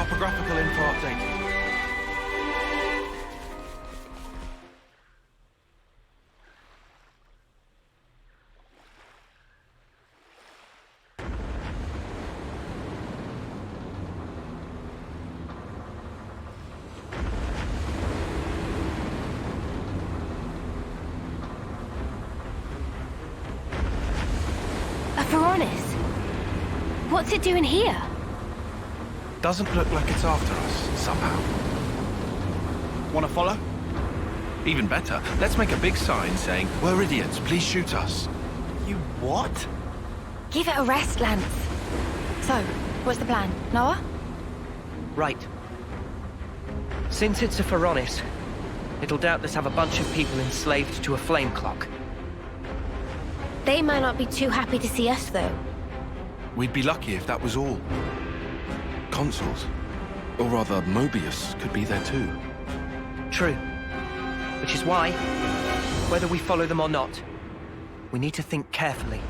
Topographical info updated. What's it doing here? Doesn't look like it's after us, somehow. Wanna follow? Even better, let's make a big sign saying, "We're idiots, please shoot us." You what? Give it a rest, Lance. So, what's the plan? Noah? Right. Since it's a Pharaonis, it'll doubtless have a bunch of people enslaved to a flame clock. They might not be too happy to see us, though. We'd be lucky if that was all. Consuls, or rather Mobius, could be there too. True. Which is why, whether we follow them or not, we need to think carefully.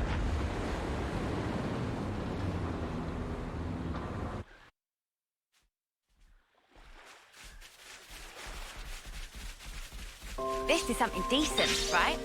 This is something decent, right?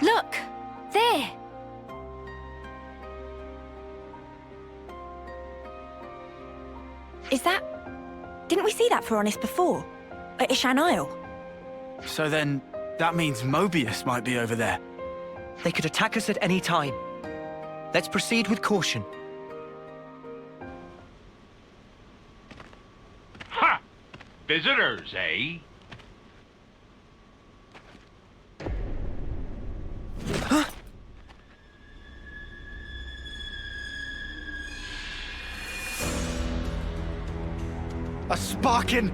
Look! There! Is that... Didn't we see that Pharaonis before? At Ishan Isle? So then, that means Mobius might be over there. They could attack us at any time. Let's proceed with caution. Ha! Visitors, eh? Huh? A sparking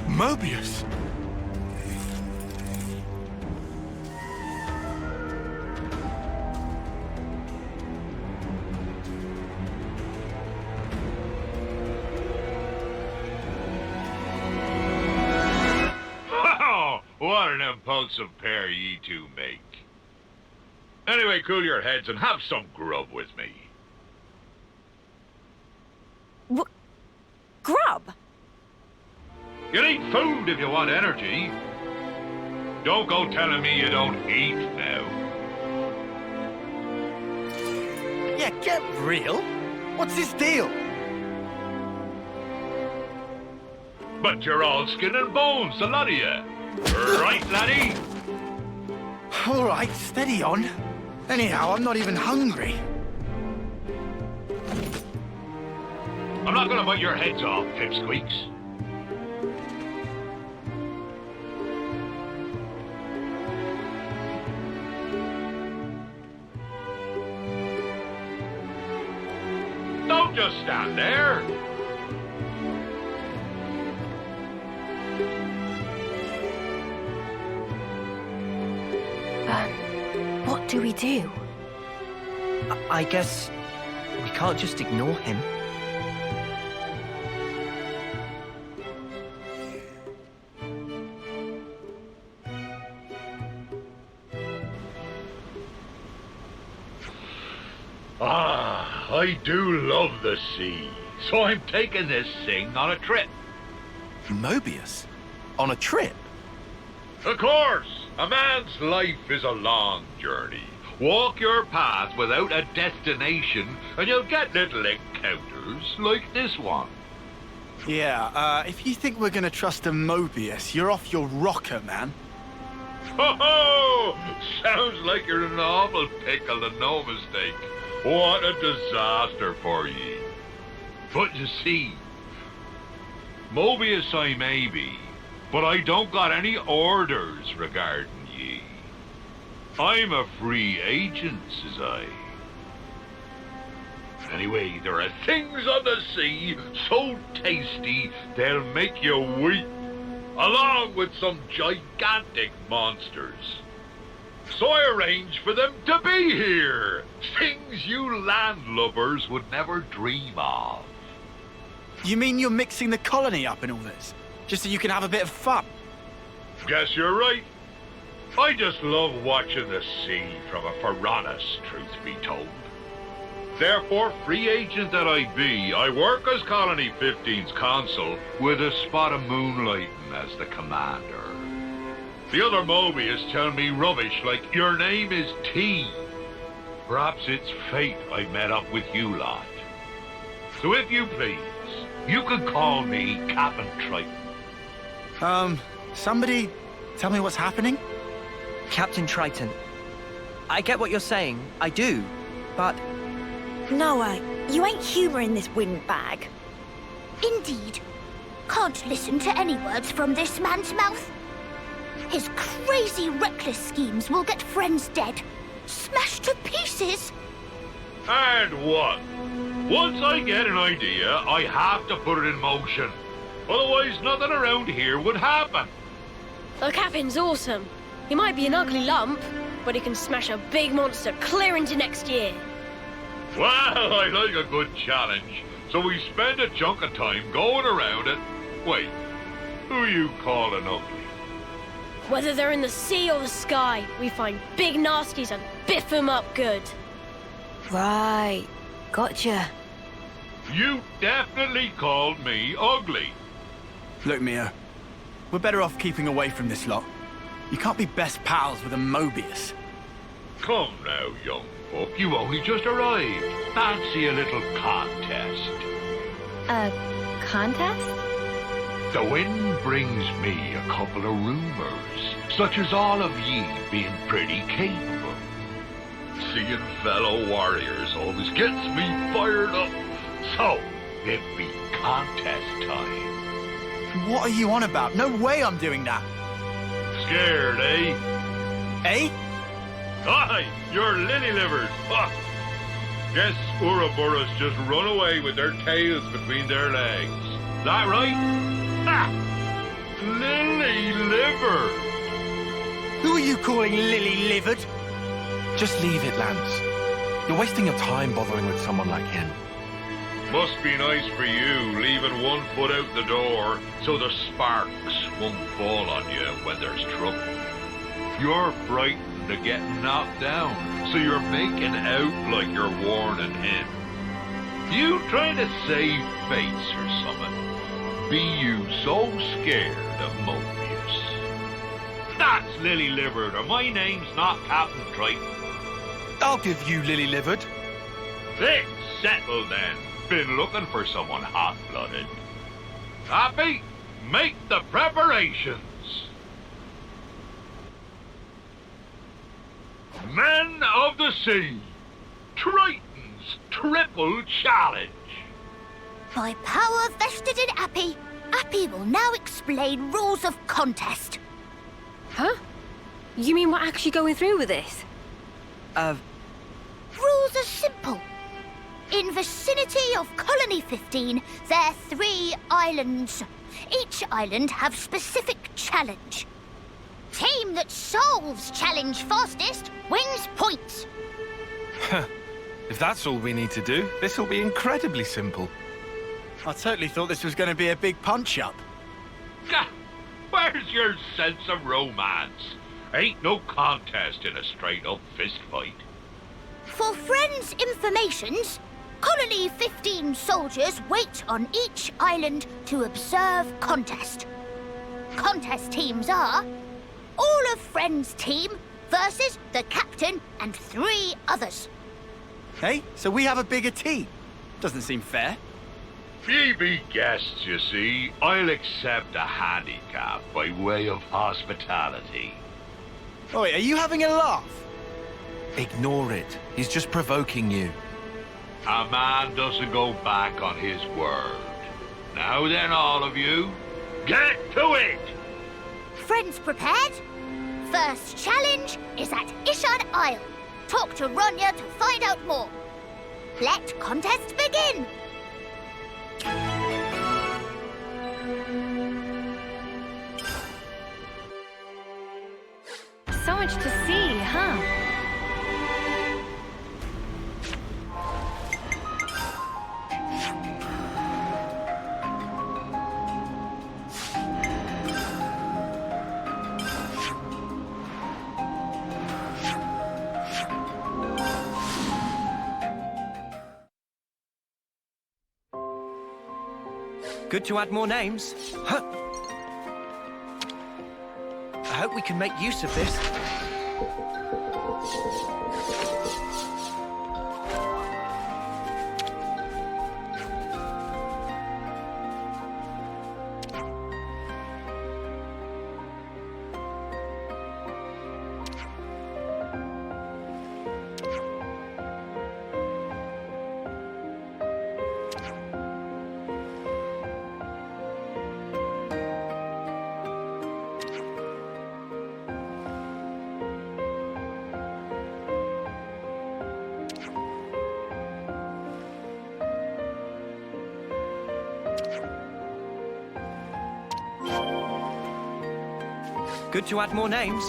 Mobius. What an impulsive pair ye two make. Anyway, cool your heads and have some grub with me. Grub? You need food if you want energy. Don't go telling me you don't eat now. Yeah, get real. What's this deal? But you're all skin and bones, the lot of you. Right, laddie? All right, steady on. Anyhow, I'm not even hungry. I'm not gonna bite your heads off, pipsqueaks. Don't just stand there. What do we do? I guess we can't just ignore him. Ah, I do love the sea, so I'm taking this thing on a trip. Mobius? On a trip? Of course, a man's life is a long journey. Walk your path without a destination, and you'll get little encounters like this one. Yeah, if you think we're gonna trust a Mobius, you're off your rocker, man. Ho ho! Sounds like you're in an awful pickle and no mistake. What a disaster for ye. But you see, Mobius I may be, but I don't got any orders regarding ye. I'm a free agent, says I. Anyway, there are things on the sea so tasty they'll make you weep, along with some gigantic monsters. So I arranged for them to be here. Things you landlubbers would never dream of. You mean you're mixing the colony up in all this? Just so you can have a bit of fun? Guess you're right. I just love watching the sea from a Pharaonis, truth be told. Therefore, free agent that I be, I work as Colony 15's consul with a spot of moonlighting as the commander. The other Mobius tell me rubbish like your name is T. Perhaps it's fate I met up with you lot. So if you please, you can call me Captain Triton. Somebody tell me what's happening? Captain Triton, I get what you're saying, I do, but... Noah, you ain't humouring this windbag. Indeed. Can't listen to any words from this man's mouth. His crazy, reckless schemes will get friends dead, smashed to pieces. And what? Once I get an idea, I have to put it in motion. Otherwise, nothing around here would happen. The captain's awesome. He might be an ugly lump, but he can smash a big monster clear into next year. Well, I like a good challenge, so we spend a chunk of time going around it. Wait, who you calling ugly? Whether they're in the sea or the sky, we find big nasties and biff them up good. Right. Gotcha. You definitely called me ugly. Look, Mio, we're better off keeping away from this lot. You can't be best pals with a Mobius. Come now, young buck, you only just arrived. Fancy a little contest. A contest? The wind brings me a couple of rumors, such as all of ye being pretty capable. Seeing fellow warriors always gets me fired up. So, it be contest time. What are you on about? No way I'm doing that. Scared, eh? Eh? Aye, you're lily-livers. Ha! Guess Ouroboros just run away with their tails between their legs. That right? Ha! Lily-liver! Who are you calling lily-livered? Just leave it, Lance. You're wasting your time bothering with someone like him. Must be nice for you, leaving one foot out the door so the sparks won't fall on you when there's trouble. You're frightened of getting knocked down, so you're making out like you're warning him. You trying to save face or something? Be you so scared of Mobius? That's lily-livered, or my name's not Captain Triton. I'll give you lily-livered. It's settled then. Been looking for someone hot-blooded. Happy? Make the preparations. Men of the Sea, Triton's triple challenge. By power vested in Appy, Appy will now explain rules of contest. Huh? You mean we're actually going through with this? Rules are simple. In vicinity of Colony 15, there are 3 islands. Each island have specific challenge. Team that solves challenge fastest wins points. If that's all we need to do, this will be incredibly simple. I totally thought this was going to be a big punch-up. Gah, where's your sense of romance? Ain't no contest in a straight-up fist fight. For friends' informations, Colony 15 soldiers wait on each island to observe contest. Contest teams are all of Friends' team versus the captain and 3 others. Hey, so we have a bigger team. Doesn't seem fair. If ye be guests, you see, I'll accept a handicap by way of hospitality. Oh, wait, are you having a laugh? Ignore it. He's just provoking you. A man doesn't go back on his word. Now then, all of you, get to it! Friends prepared? First challenge is at Ishan Isle. Talk to Ronya to find out more. Let contest begin! So much to see, huh? Good to add more names. Huh. I hope we can make use of this. Good to add more names.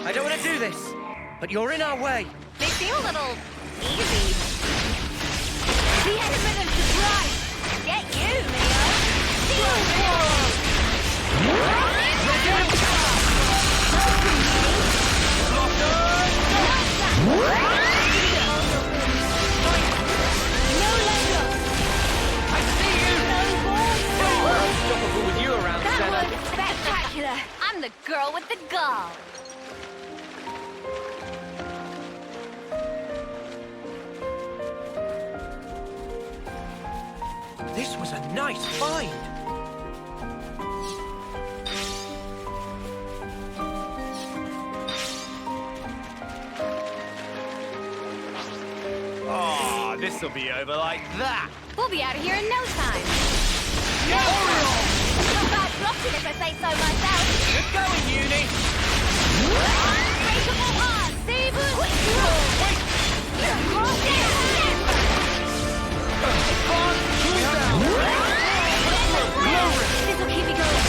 I don't want to do this, but you're in our way. They seem a little easy. The element of surprise! Get you, Neo! Unstoppable with you around, That Xeno. was spectacular! I'm the girl with the gall. This was a nice find. Oh, this'll be over like that. We'll be out of here in no time. Go! Not bad blocking if I say so myself. Good going, Uni. Unbreakable heart, Sabers! Wait! This'll keep me going.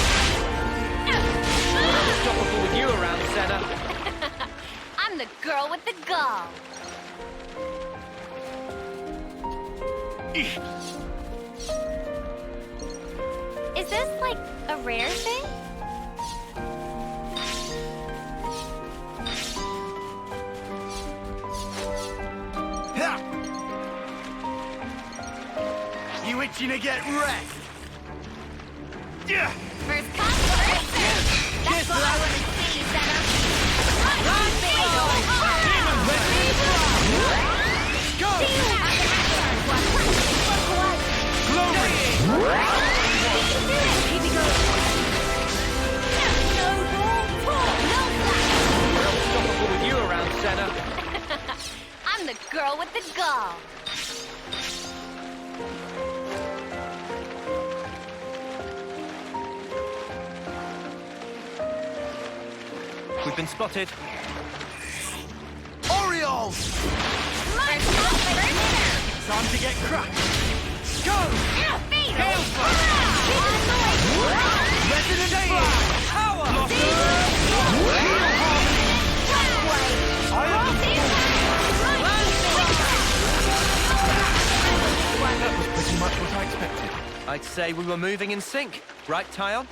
Unstoppable with you around, Xeno. I'm the girl with the gall. Is this like a rare thing? You itching to get wrecked? Yeah. First come, first serve. That's what I want to see, Xeno. Run, Go! Keep it going. Unstoppable with you around, Xeno. I'm the girl with the gall. We've been spotted. Orioles! Time to get crushed. Go! Hailfire! Resident Evil! Power! That was pretty much what I expected. I'd say we were moving in sync. Right, Tyon?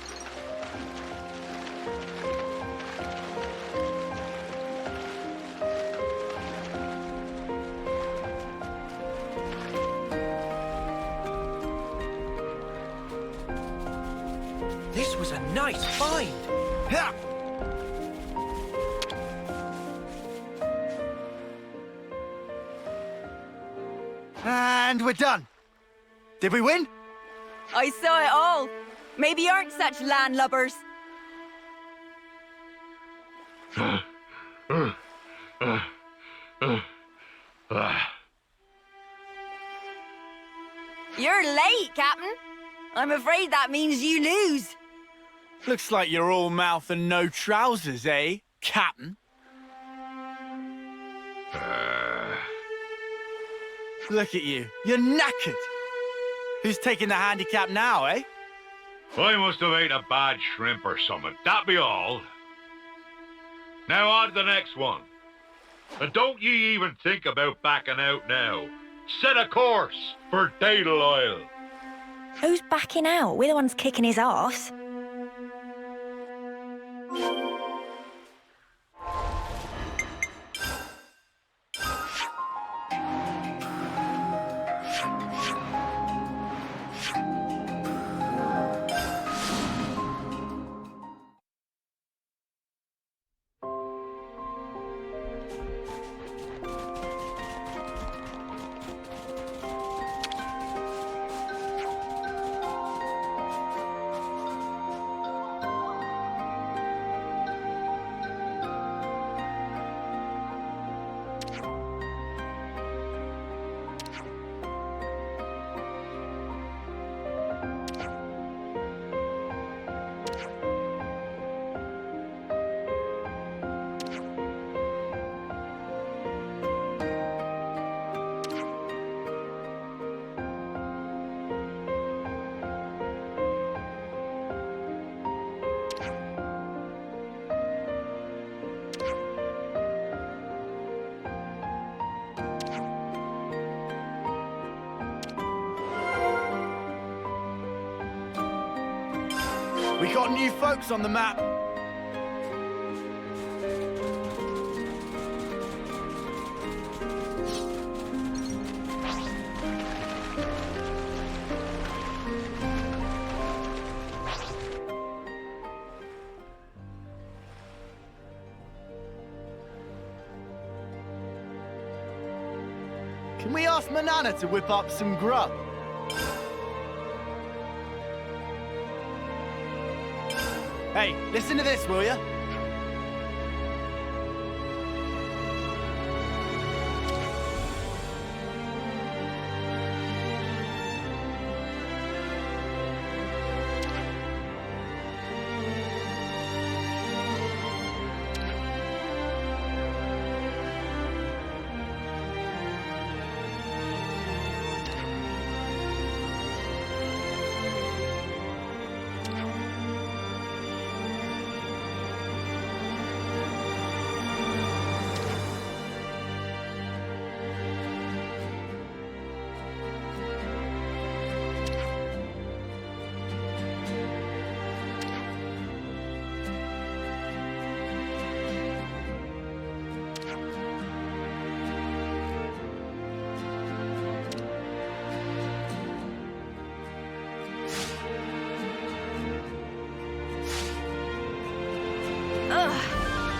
was a nice find. Ha! And we're done. Did we win? I saw it all. Maybe you aren't such landlubbers. You're late, Captain. I'm afraid that means you lose. Looks like you're all mouth and no trousers, eh, Captain? Look at you. You're knackered. Who's taking the handicap now, eh? I must have ate a bad shrimp or something. That be all. Now on to the next one. And don't ye even think about backing out now. Set a course for Daedal Isle. Who's backing out? We're the ones kicking his arse. We got new folks on the map. Can we ask Manana to whip up some grub? Hey, listen to this, will ya?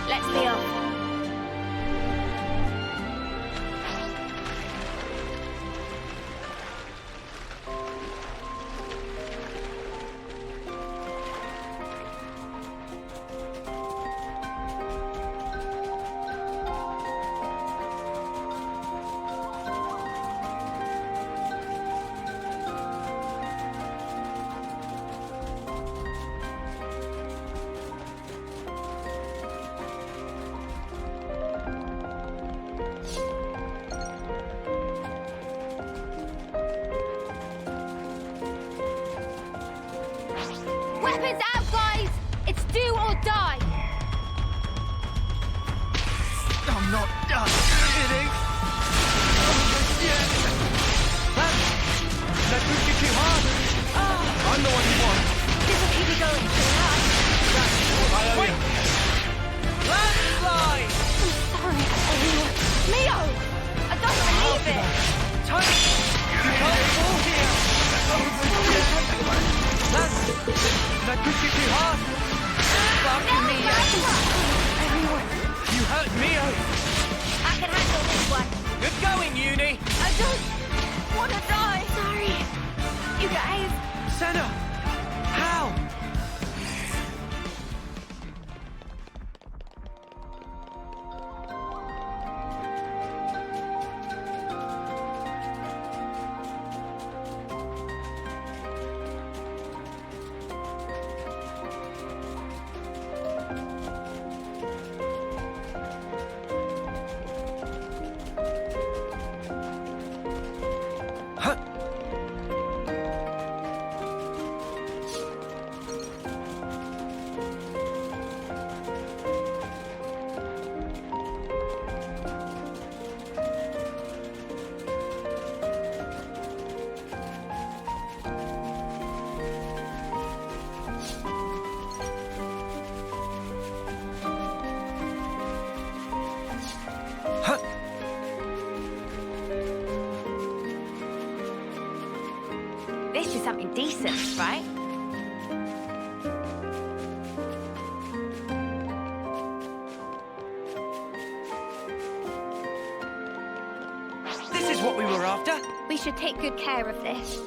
Let's be off. Weapons out, guys! It's do or die! I'm not kidding. That pushed you too hard. I'm the one you want. This'll keep you going. I owe you. Landslide! Sorry. Leo! I don't believe it! Tony! You can't fall here! Did I push you too hard? Fuck me, Everyone, You hurt Mio! I can handle this one. Good going, Uni! I don't want to die. Sorry. You guys. Senna! How? This is something decent, right? This is what we were after. we should take good care of this.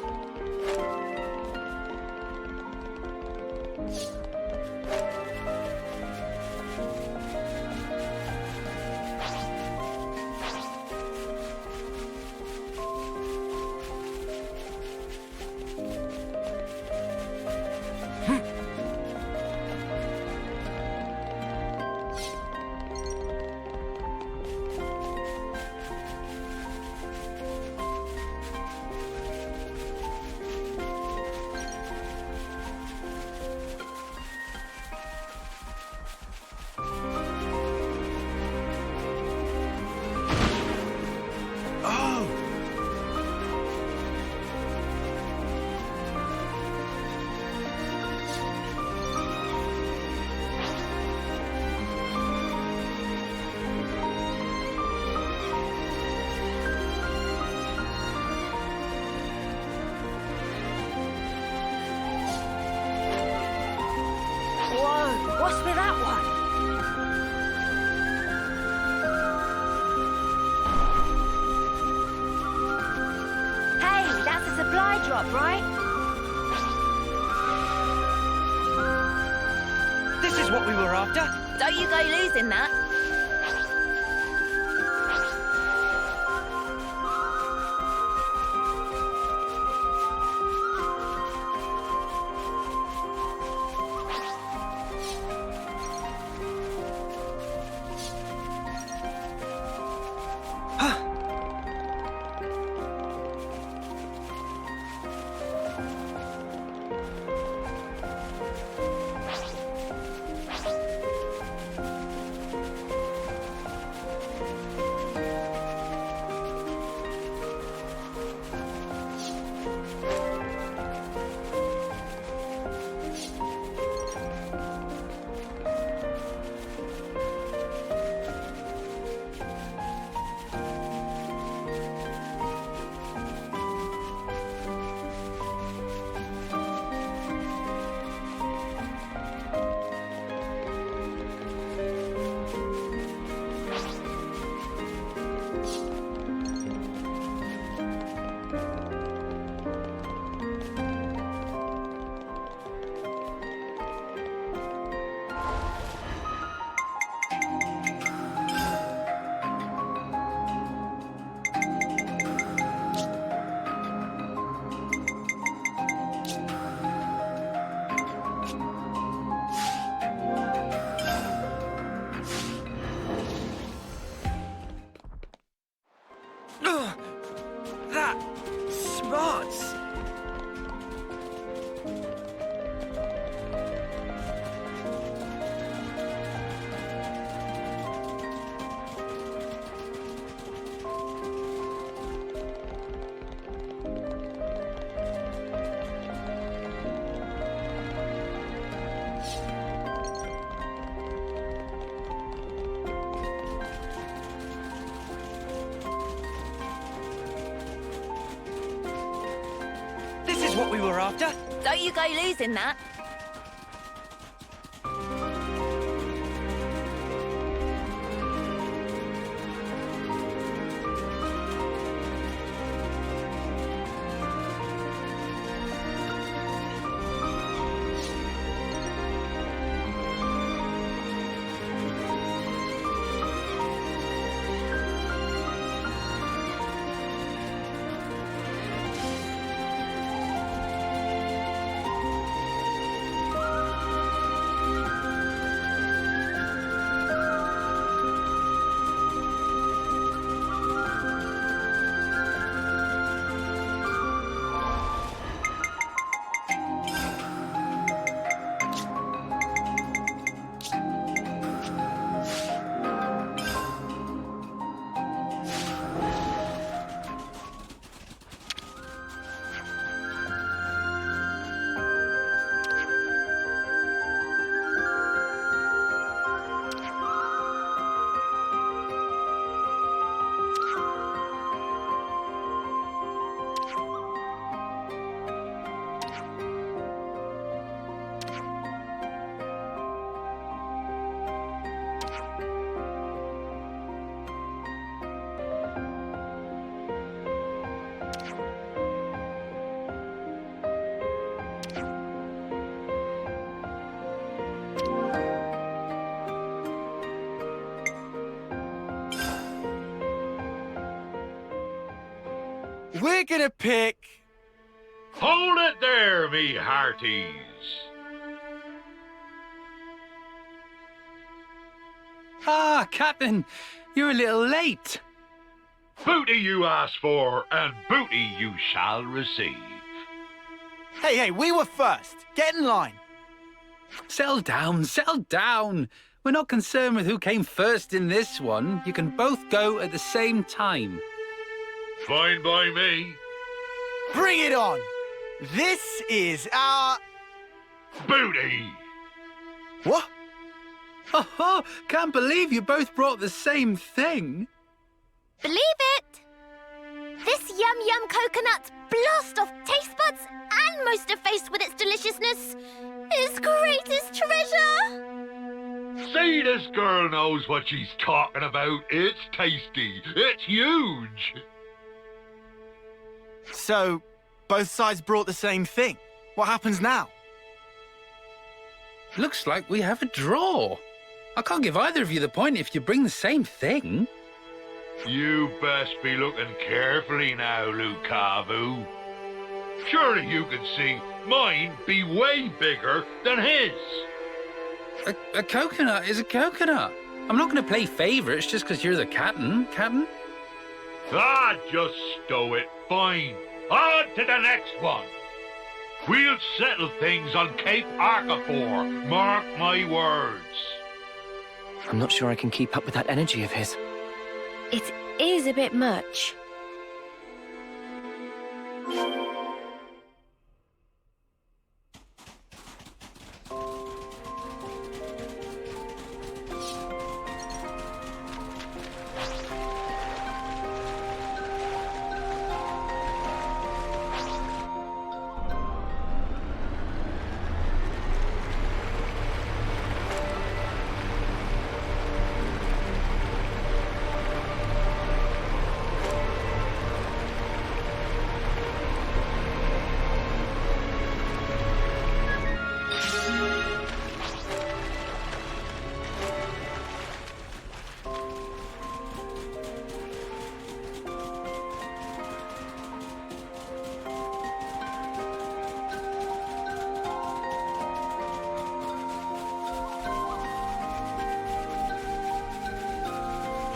Whoa, what's with that one? Hey, that's a supply drop, right? This is what we were after. Don't you go losing that. That smarts. This is what we were after. Don't you go losing that. We're gonna pick... Hold it there, me hearties. Ah, Captain, you're a little late. Booty you asked for, and booty you shall receive. Hey, we were first. Get in line. Settle down. We're not concerned with who came first in this one. You can both go at the same time. Fine by me. Bring it on! This is our... Booty! What? Oh, can't believe you both brought the same thing. Believe it! This yum-yum coconut's blast off taste buds and most are faced with its deliciousness is greatest treasure! See, this girl knows what she's talking about. It's tasty. It's huge. So, both sides brought the same thing. What happens now? Looks like we have a draw. I can't give either of you the point if you bring the same thing. You best be looking carefully now, Lukavu. Surely you can see mine be way bigger than his. A coconut is a coconut. I'm not going to play favourites just because you're the captain, Ah, just stow it. Fine. On to the next one. We'll settle things on Cape Arcafor. Mark my words. I'm not sure I can keep up with that energy of his. It is a bit much.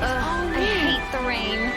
I hate the rain.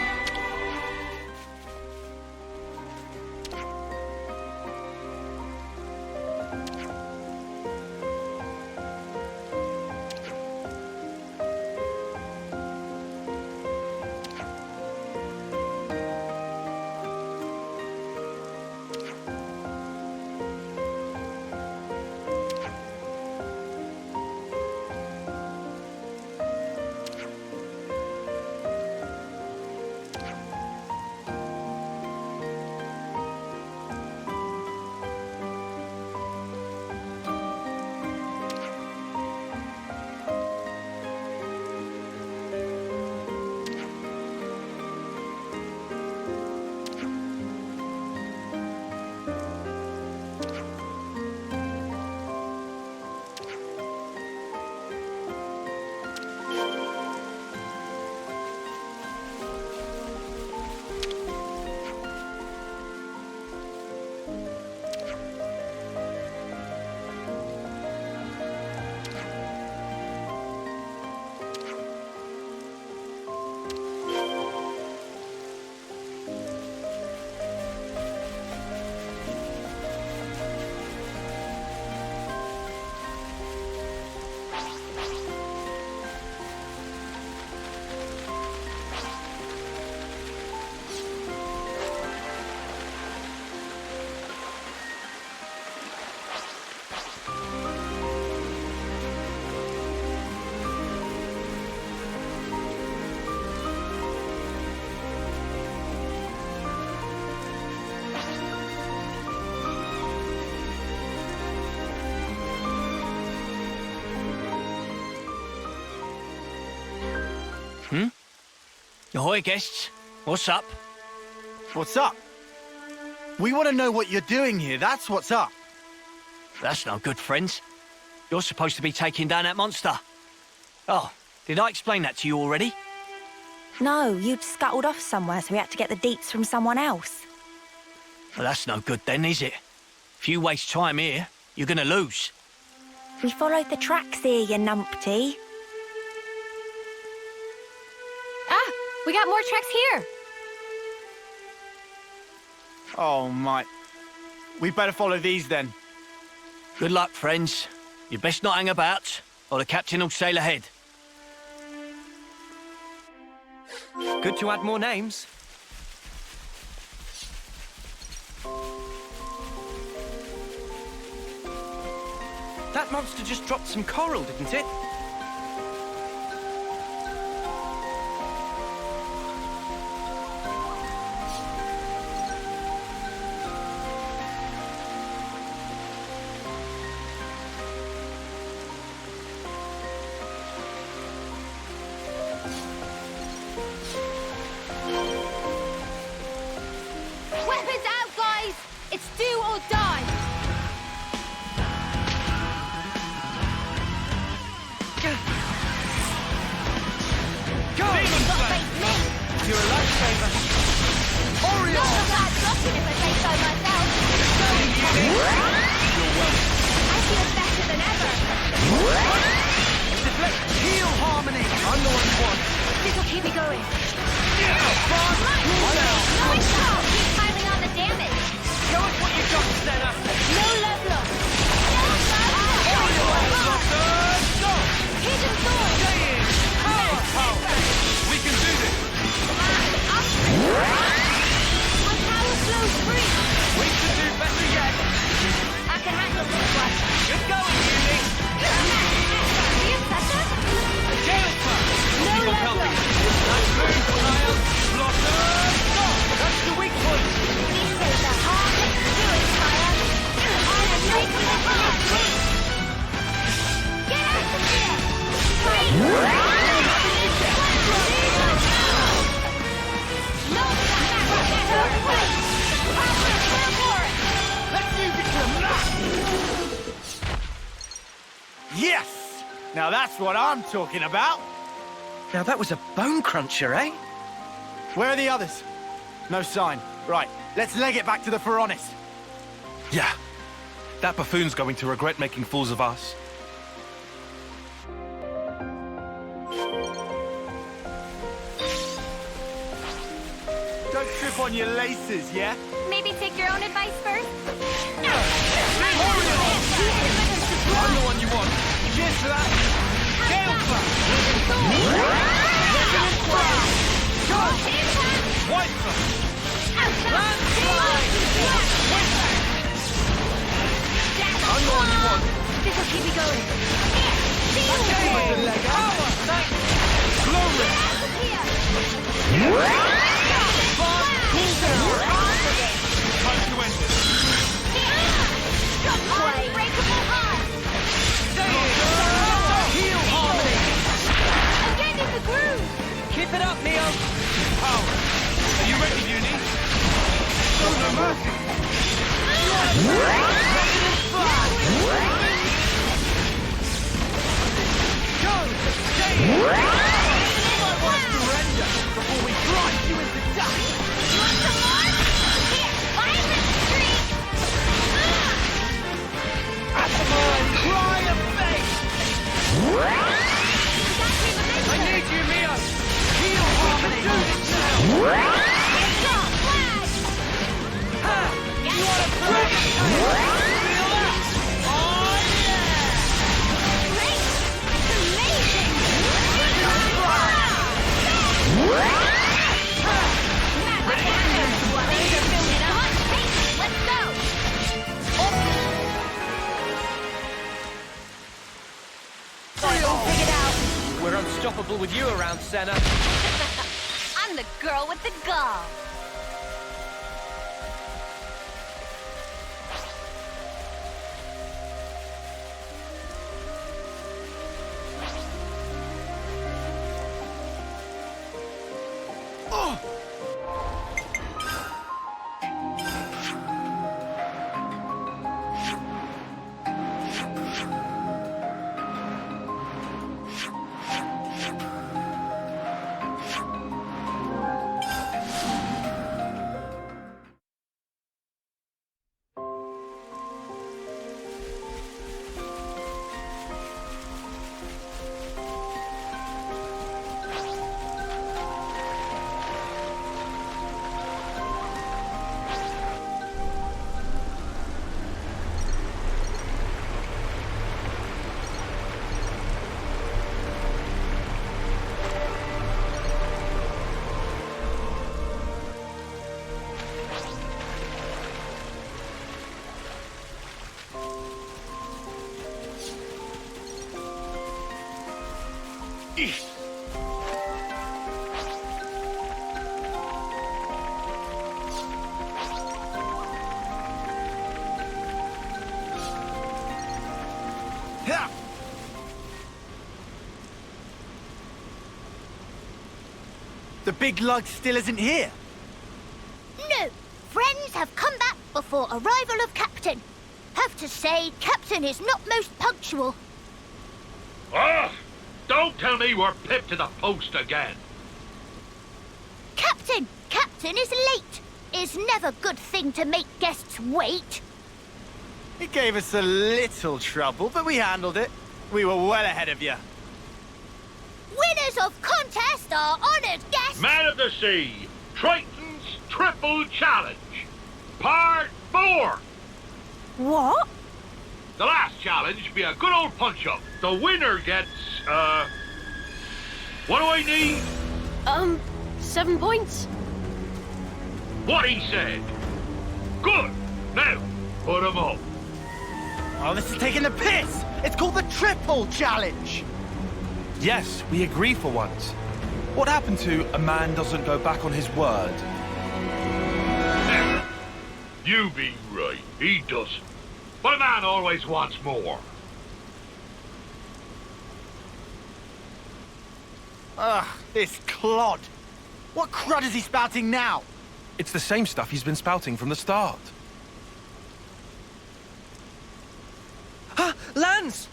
Ahoy, guests. What's up? What's up? We want to know what you're doing here. That's what's up. That's no good, friends. You're supposed to be taking down that monster. Oh, did I explain that to you already? No, you'd scuttled off somewhere, so we had to get the deets from someone else. Well, that's no good then, is it? If you waste time here, you're gonna lose. We followed the tracks here, you numpty. Ah, we got more tracks here. Oh, my. We better follow these then. Good luck, friends. You best not hang about, or the captain will sail ahead. Good to add more names. That monster just dropped some coral, didn't it? Weapons out, guys! It's do or die! Go! You're a lifesaver. Not a bad blocking if I say so myself. I feel better than ever. Deflect. Heal harmony. I'm the one you want. This'll keep me going. Nice job! Keep piling on the damage. Show us what you've got, Xena. No love lost. Hidden sword. Stay in. Power. We can do this! My power flows free. We can do better yet. I can handle this one. Good going, Yumi. Jail first. No Keep on love helping. lost. Nice move, Kyle. Blossom. Stop. That's the weak point. This is the hardest to do it, Fire. I am making it hard. Get out of here. Let's use it to max! Yes! Now that's what I'm talking about. Now that was a bone cruncher, eh? Where are the others? No sign. Right, let's leg it back to the Pharaonis. Yeah. That buffoon's going to regret making fools of us. Don't trip on your laces, yeah? Maybe take your own advice first? I'm the one you want. Cheers for that. Gale Flash. White Flash. I'm the one you want. This'll keep me going. Power, thanks. Glory. Time to end it. Unbreakable heart. Heal harmony. Again in the groove. Keep it up, Neo. Power. Are you ready, Uni? Show no mercy. Go! Stay in! Surrender before we grind you into dust! You want some more? Here, find the streak. Atomine cry of faith! I need you, Mio. Heal harmony! Do this now! You want to throw it? Feel that? Oh, we're unstoppable with you around, Senna. I'm the girl with the gall. The big lug still isn't here. No, friends have come back before arrival of Captain. Have to say, Captain is not most punctual. Ah! Don't tell me we're pipped to the post again. Captain! Captain is late. Is never good thing to make guests wait. It gave us a little trouble, but we handled it. We were well ahead of you. Winners of contest are honoured guests. Man of the Sea, Triton's Triple Challenge, Part 4. What? The last challenge be a good old punch-up. The winner gets, what do I need? 7 points? What he said. Good. Now, put 'em up. Oh, this is taking the piss! It's called the Triple Challenge! Yes, we agree for once. What happened to a man doesn't go back on his word? Now, you be right. He doesn't. But a man always wants more. Ugh, this clod. What crud is he spouting now? It's the same stuff he's been spouting from the start. Ah, Lance!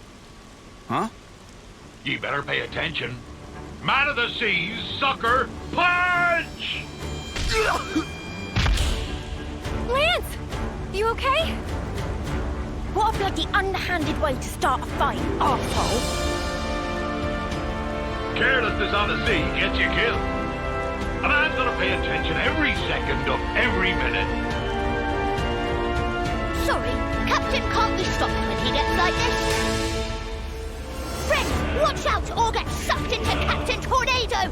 Huh? You better pay attention. Man of the Seas, Sucker Punch! Lance! You okay? What a bloody underhanded way to start a fight, arsehole. Carelessness on the sea gets you killed. A man's gonna pay attention every second of every minute. Sorry, Captain can't be stopped when he gets like this. Friends, watch out or get sucked into Captain Tornado!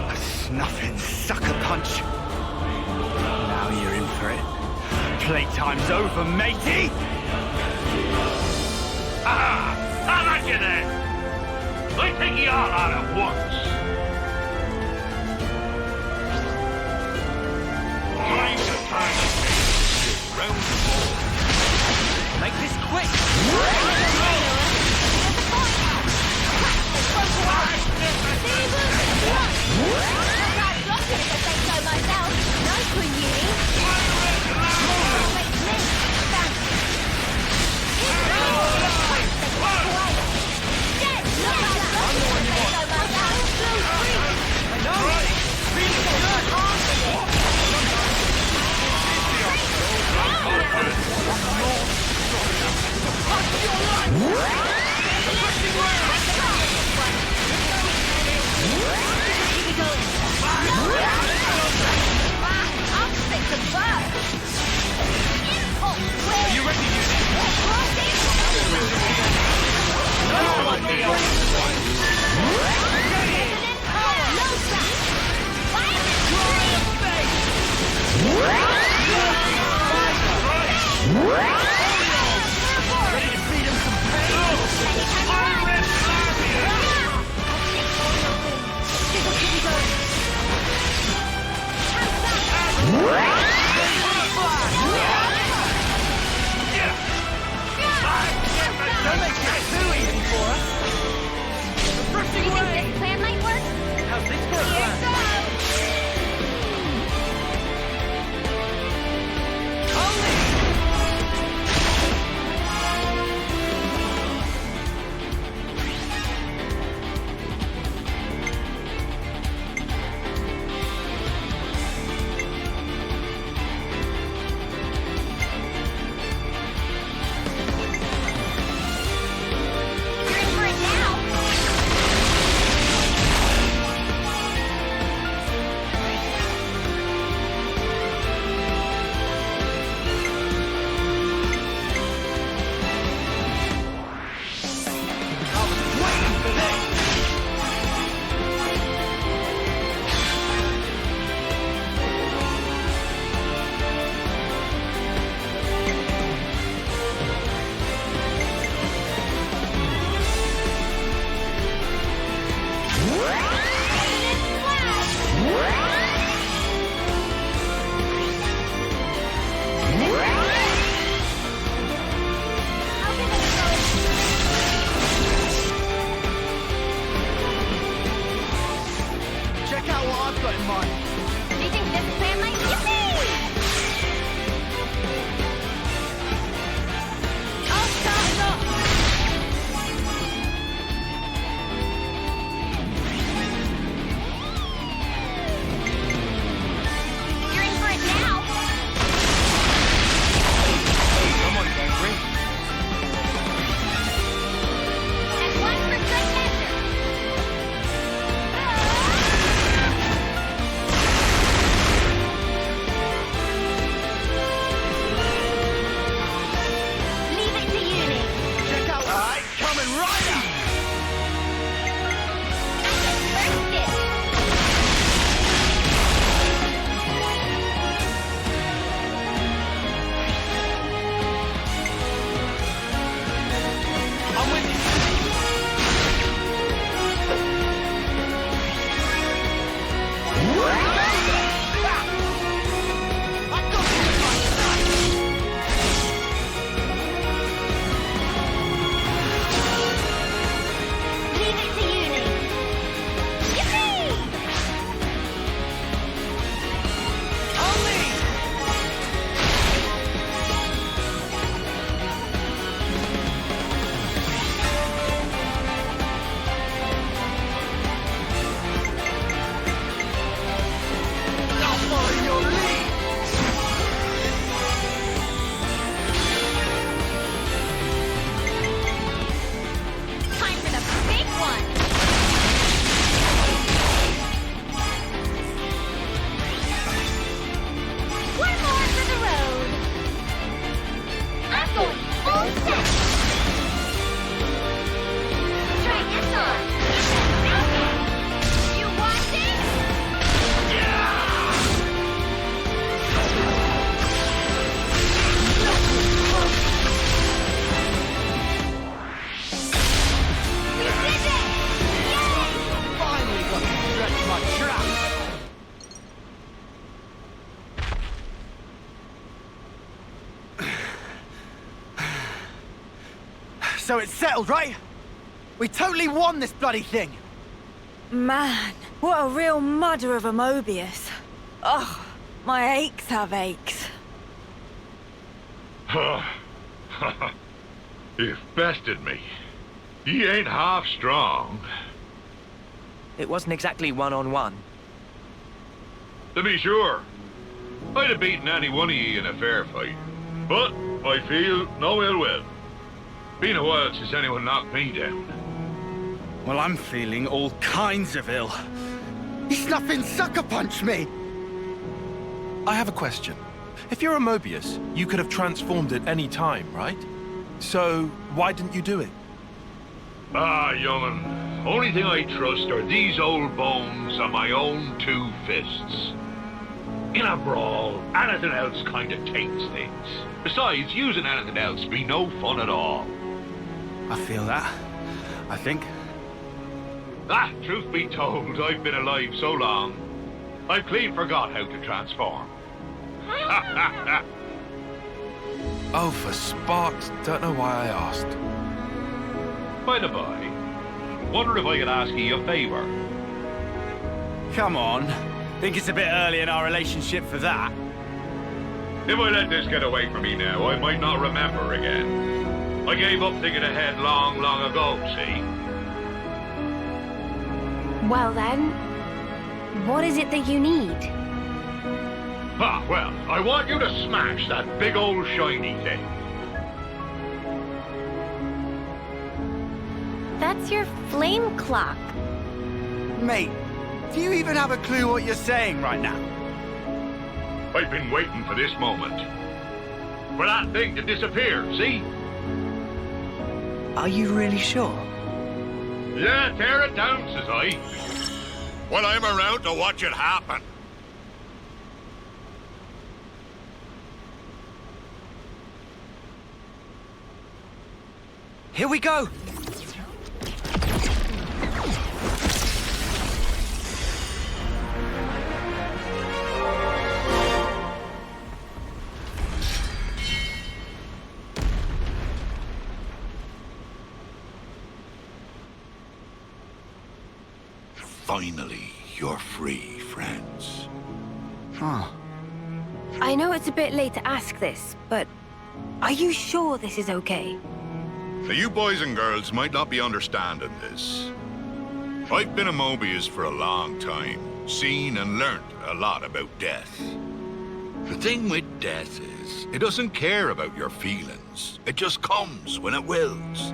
A snuffing sucker punch. Now you're in for it. Playtime's over, matey! Ah! I like you then! I take you all out at once. Time to turn this round the ball. Make this quick! so it's settled, right? We totally won this bloody thing! Man, what a real mudder of a Mobius. Ugh, my aches have aches. You've bested me. He ain't half strong. It wasn't exactly one-on-one. To be sure, I'd have beaten any one of ye in a fair fight. But I feel no ill will. Been a while since anyone knocked me down. Well, I'm feeling all kinds of ill. He snuffing sucker punched me! I have a question. If you're a Mobius, you could have transformed at any time, right? So, why didn't you do it? Ah, young'un. Only thing I trust are these old bones and my own two fists. In a brawl, anything else kind of taints things. Besides, using anything else be no fun at all. I feel that. I think. Ah, truth be told, I've been alive so long, I've clean forgot how to transform. Oh, for sparks, don't know why I asked. By the by, wonder if I could ask you a favor. Come on. Think it's a bit early in our relationship for that. If I let this get away from me now, I might not remember again. I gave up thinking ahead long, long ago, see? Well then, what is it that you need? Ah, well, I want you to smash that big old shiny thing. That's your flame clock. Mate, do you even have a clue what you're saying right now? I've been waiting for this moment. For that thing to disappear, see? Are you really sure? Yeah, tear it down, says I. Well, I'm around to watch it happen. Here we go! Finally, you're free, friends. Huh. I know it's a bit late to ask this, but are you sure this is okay? Now, you boys and girls might not be understanding this. I've been a Mobius for a long time, seen and learnt a lot about death. The thing with death is, it doesn't care about your feelings. It just comes when it wills.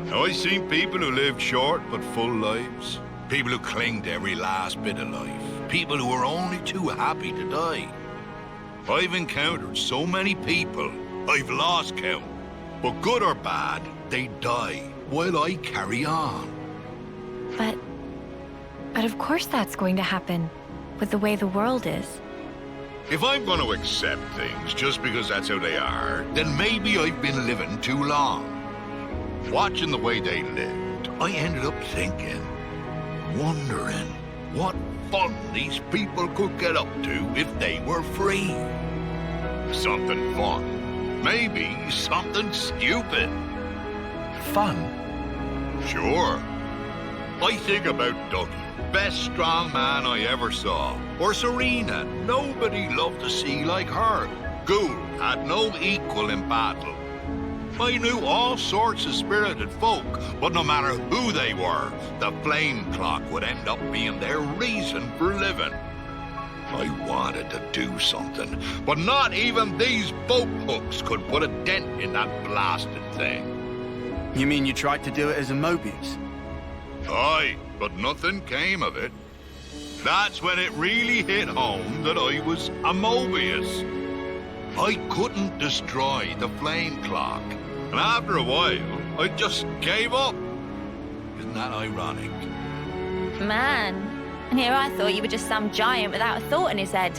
Now, I've seen people who lived short but full lives. People who cling to every last bit of life. People who are only too happy to die. I've encountered so many people, I've lost count. But good or bad, they die while I carry on. But of course that's going to happen, with the way the world is. If I'm going to accept things just because that's how they are, then maybe I've been living too long. Watching the way they lived, I ended up thinking, wondering what fun these people could get up to if they were free. Something fun. Maybe something stupid. Fun? Sure. I think about Dougie, best strong man I ever saw. Or Serena, nobody loved to see like her. Ghoul had no equal in battle. I knew all sorts of spirited folk, but no matter who they were, the flame clock would end up being their reason for living. I wanted to do something, but not even these boat hooks could put a dent in that blasted thing. You mean you tried to do it as a Mobius? Aye, but nothing came of it. That's when it really hit home that I was a Mobius. I couldn't destroy the flame clock, and after a while, I just gave up. Isn't that ironic? Man, and here I thought you were just some giant without a thought in his head.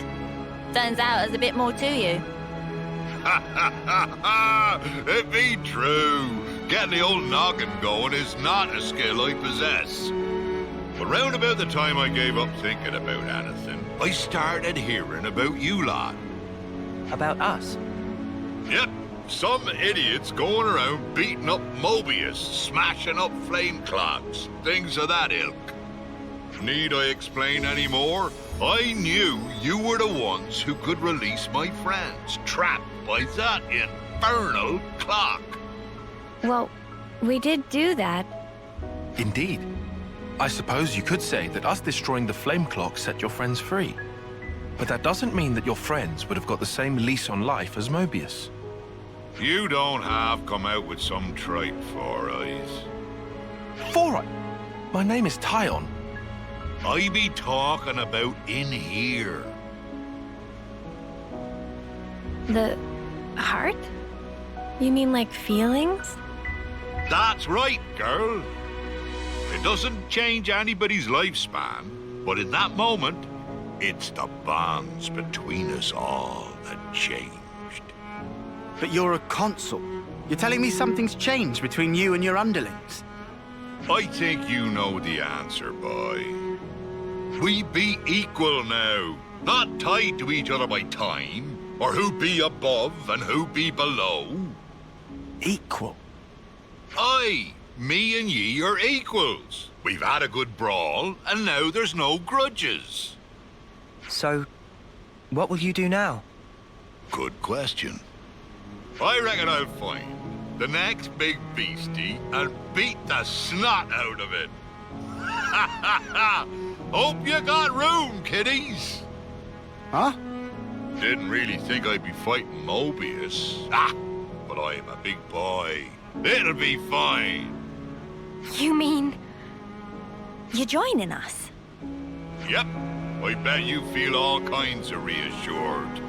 Turns out there's a bit more to you. Ha ha ha ha! It be true. Getting the old noggin going is not a skill I possess. But round about the time I gave up thinking about anything, I started hearing about you lot. About us? Yep, Some idiot's going around beating up Mobius, smashing up flame clogs, things of that ilk. Need I explain any more? I knew you were the ones who could release my friends, trapped by that infernal clock. Well, we did do that. Indeed. I suppose you could say that us destroying the flame clock set your friends free. But that doesn't mean that your friends would have got the same lease on life as Mobius. You don't have come out with some trite Four Eyes. Four Eyes? My name is Tyon. I be talking about in here. The heart? You mean like feelings? That's right, girl. It doesn't change anybody's lifespan, but in that moment, it's the bonds between us all that changed. But you're a consul. You're telling me something's changed between you and your underlings? I think you know the answer, boy. We be equal now, not tied to each other by time, or who be above and who be below. Equal? Aye, me and ye are equals. We've had a good brawl, and now there's no grudges. So, what will you do now? Good question. I reckon I'll find the next big beastie and beat the snot out of it. Ha ha ha! Hope you got room, kiddies. Huh? Didn't really think I'd be fighting Mobius. But I'm a big boy. It'll be fine. You mean... you're joining us? Yep. I bet you feel all kinds of reassured.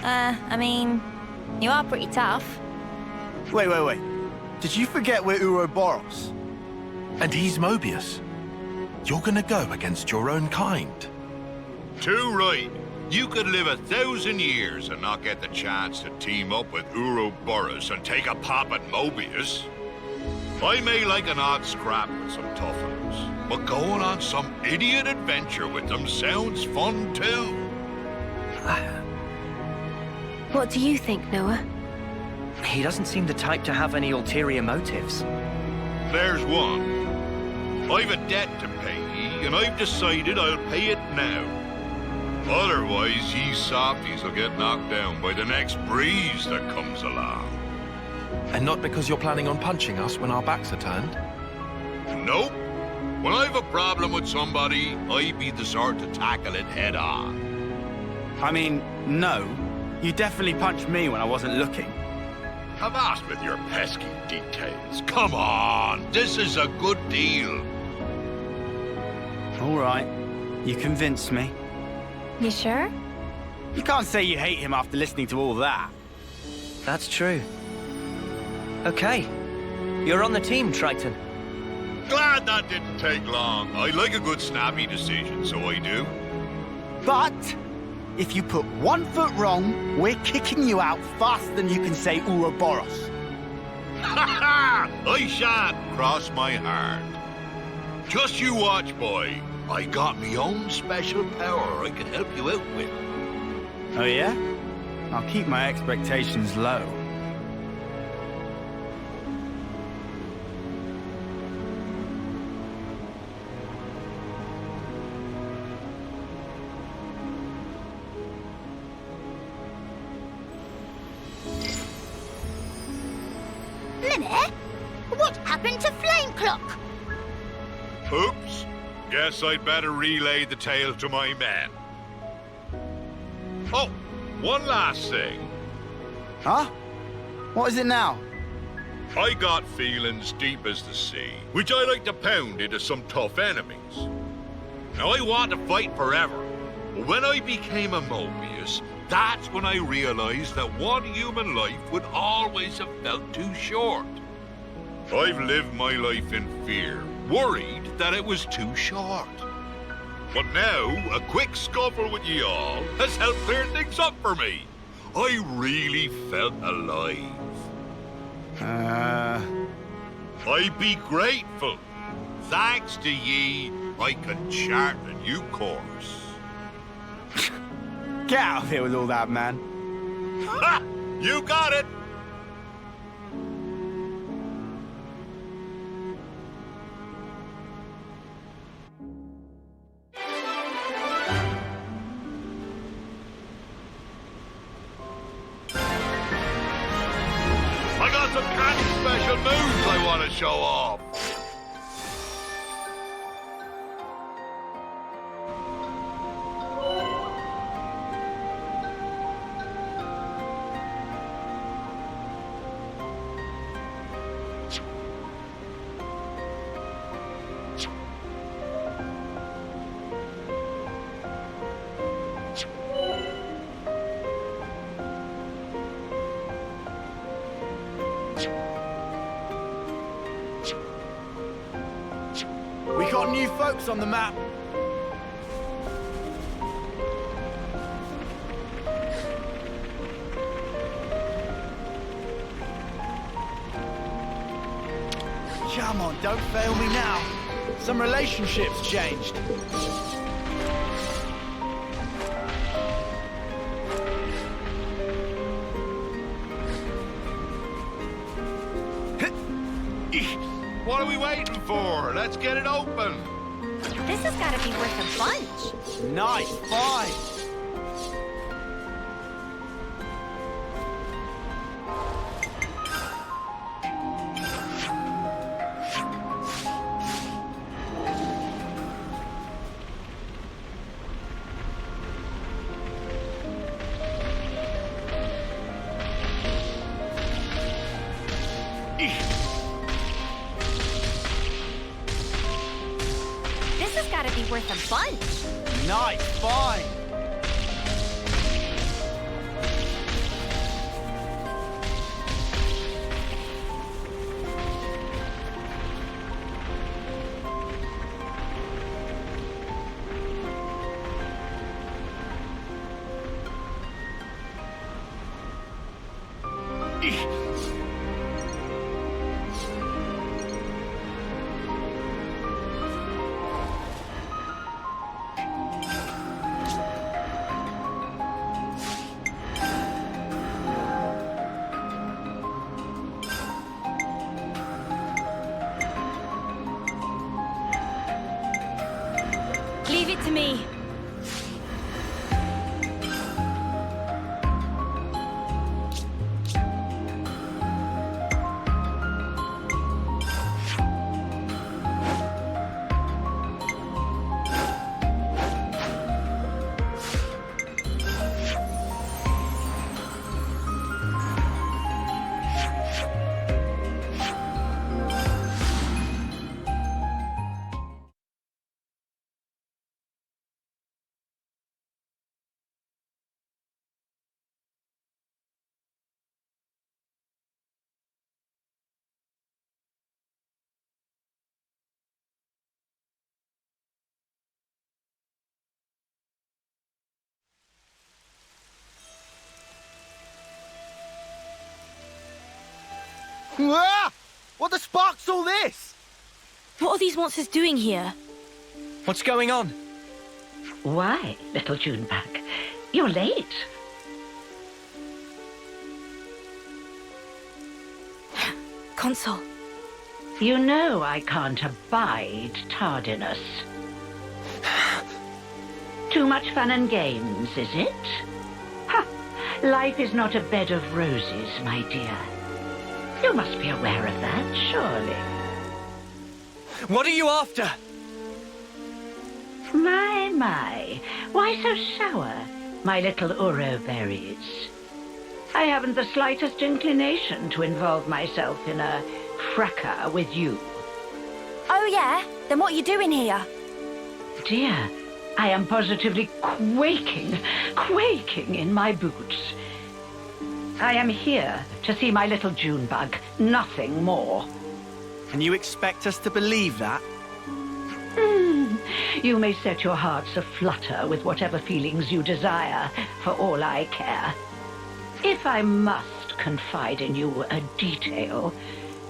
I mean... you are pretty tough. Wait. Did you forget we're Ouroboros? And he's Mobius. You're gonna go against your own kind. Too right. You could live 1,000 years and not get the chance to team up with Ouroboros and take a pop at Mobius. I may like an odd scrap with some tough ones, but going on some idiot adventure with them sounds fun too. What do you think, Noah? He doesn't seem the type to have any ulterior motives. There's one. I've a debt to pay, and I've decided I'll pay it now. Otherwise, ye softies will get knocked down by the next breeze that comes along. And not because you're planning on punching us when our backs are turned? Nope. When I've a problem with somebody, I be the sort to tackle it head on. I mean, no. You definitely punched me when I wasn't looking. Avast with your pesky details. Come on, this is a good deal. All right. You convinced me. You sure? You can't say you hate him after listening to all that. That's true. Okay. You're on the team, Triton. Glad that didn't take long. I like a good snappy decision, so I do. But if you put one foot wrong, we're kicking you out faster than you can say Ouroboros. Ha ha! I shan't cross my heart. Just you watch, boy. I got me own special power I can help you out with. Oh yeah? I'll keep my expectations low. Mimir, what happened to Flame Clock? Oops. Guess I'd better relay the tale to my men. Oh, one last thing. Huh? What is it now? I got feelings deep as the sea, which I like to pound into some tough enemies. Now, I want to fight forever, but when I became a Mobius, that's when I realized that one human life would always have felt too short. I've lived my life in fear, worried that it was too short. But now, a quick scuffle with ye all has helped clear things up for me. I really felt alive. I be grateful. Thanks to ye, I can chart a new course. Get out of here with all that, man. Ha! You got it! to show off. We got new folks on the map. Come on, don't fail me now. Some relationships changed. What are we waiting for? Let's get it open. This has got to be worth a bunch. Nice find. This has got to be worth a bunch. Nice find. Leave it to me. Ah! What the spark's all this? What are these monsters doing here? What's going on? Why, little Junebug? You're late. Console. You know I can't abide tardiness. Too much fun and games, is it? Ha! Life is not a bed of roses, my dear. You must be aware of that, surely. What are you after? My. Why so sour, my little Uro berries? I haven't the slightest inclination to involve myself in a fracas with you. Oh, yeah? Then what are you doing here? Dear, I am positively quaking in my boots. I am here to see my little Junebug, nothing more. And you expect us to believe that? You may set your hearts aflutter with whatever feelings you desire, for all I care. If I must confide in you a detail,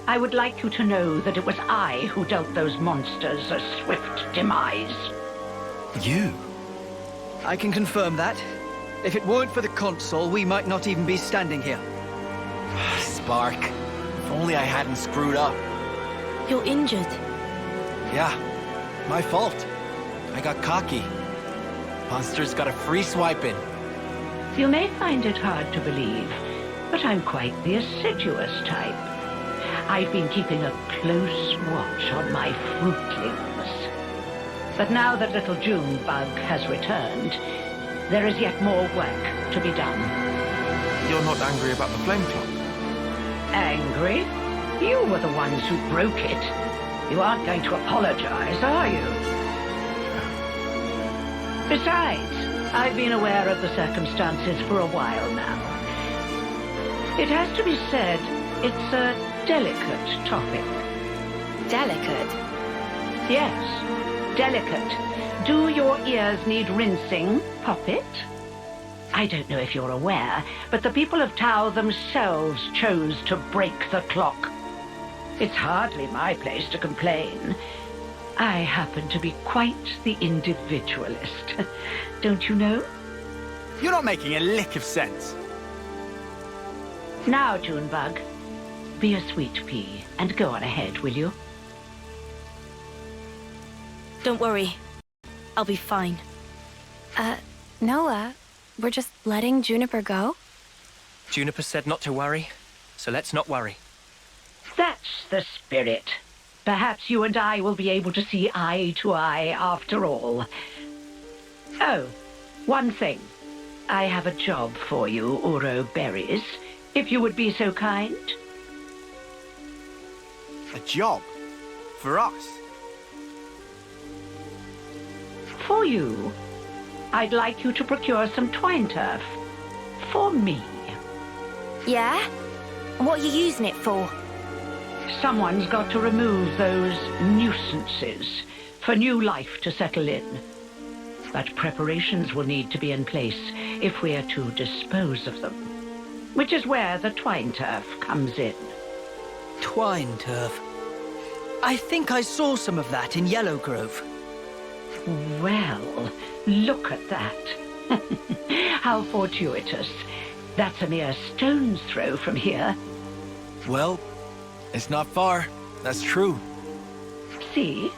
I would like you to know that it was I who dealt those monsters a swift demise. You? I can confirm that. If it weren't for the console, we might not even be standing here. Spark. If only I hadn't screwed up. You're injured. Yeah, my fault. I got cocky. Monsters got a free swipe in. You may find it hard to believe, but I'm quite the assiduous type. I've been keeping a close watch on my fruitlings. But now that little Junebug has returned, there is yet more work to be done. You're not angry about the flame clock? Angry? You were the ones who broke it. You aren't going to apologize, are you? Besides, I've been aware of the circumstances for a while now. It has to be said, it's a delicate topic. Delicate? Yes, delicate. Do your ears need rinsing, Poppet? I don't know if you're aware, but the people of Tau themselves chose to break the clock. It's hardly my place to complain. I happen to be quite the individualist. Don't you know? You're not making a lick of sense. Now, Junebug, be a sweet pea and go on ahead, will you? Don't worry. I'll be fine. Noah, we're just letting Juniper go? Juniper said not to worry, so let's not worry. That's the spirit. Perhaps you and I will be able to see eye to eye after all. Oh, one thing. I have a job for you, Uro Berries, if you would be so kind. A job? For us? For you. I'd like you to procure some twine turf. For me. Yeah? What are you using it for? Someone's got to remove those nuisances for new life to settle in. But preparations will need to be in place if we are to dispose of them. Which is where the twine turf comes in. Twine turf. I think I saw some of that in Yellow Grove. Well, look at that. How fortuitous. That's a mere stone's throw from here. Well, it's not far. That's true. See?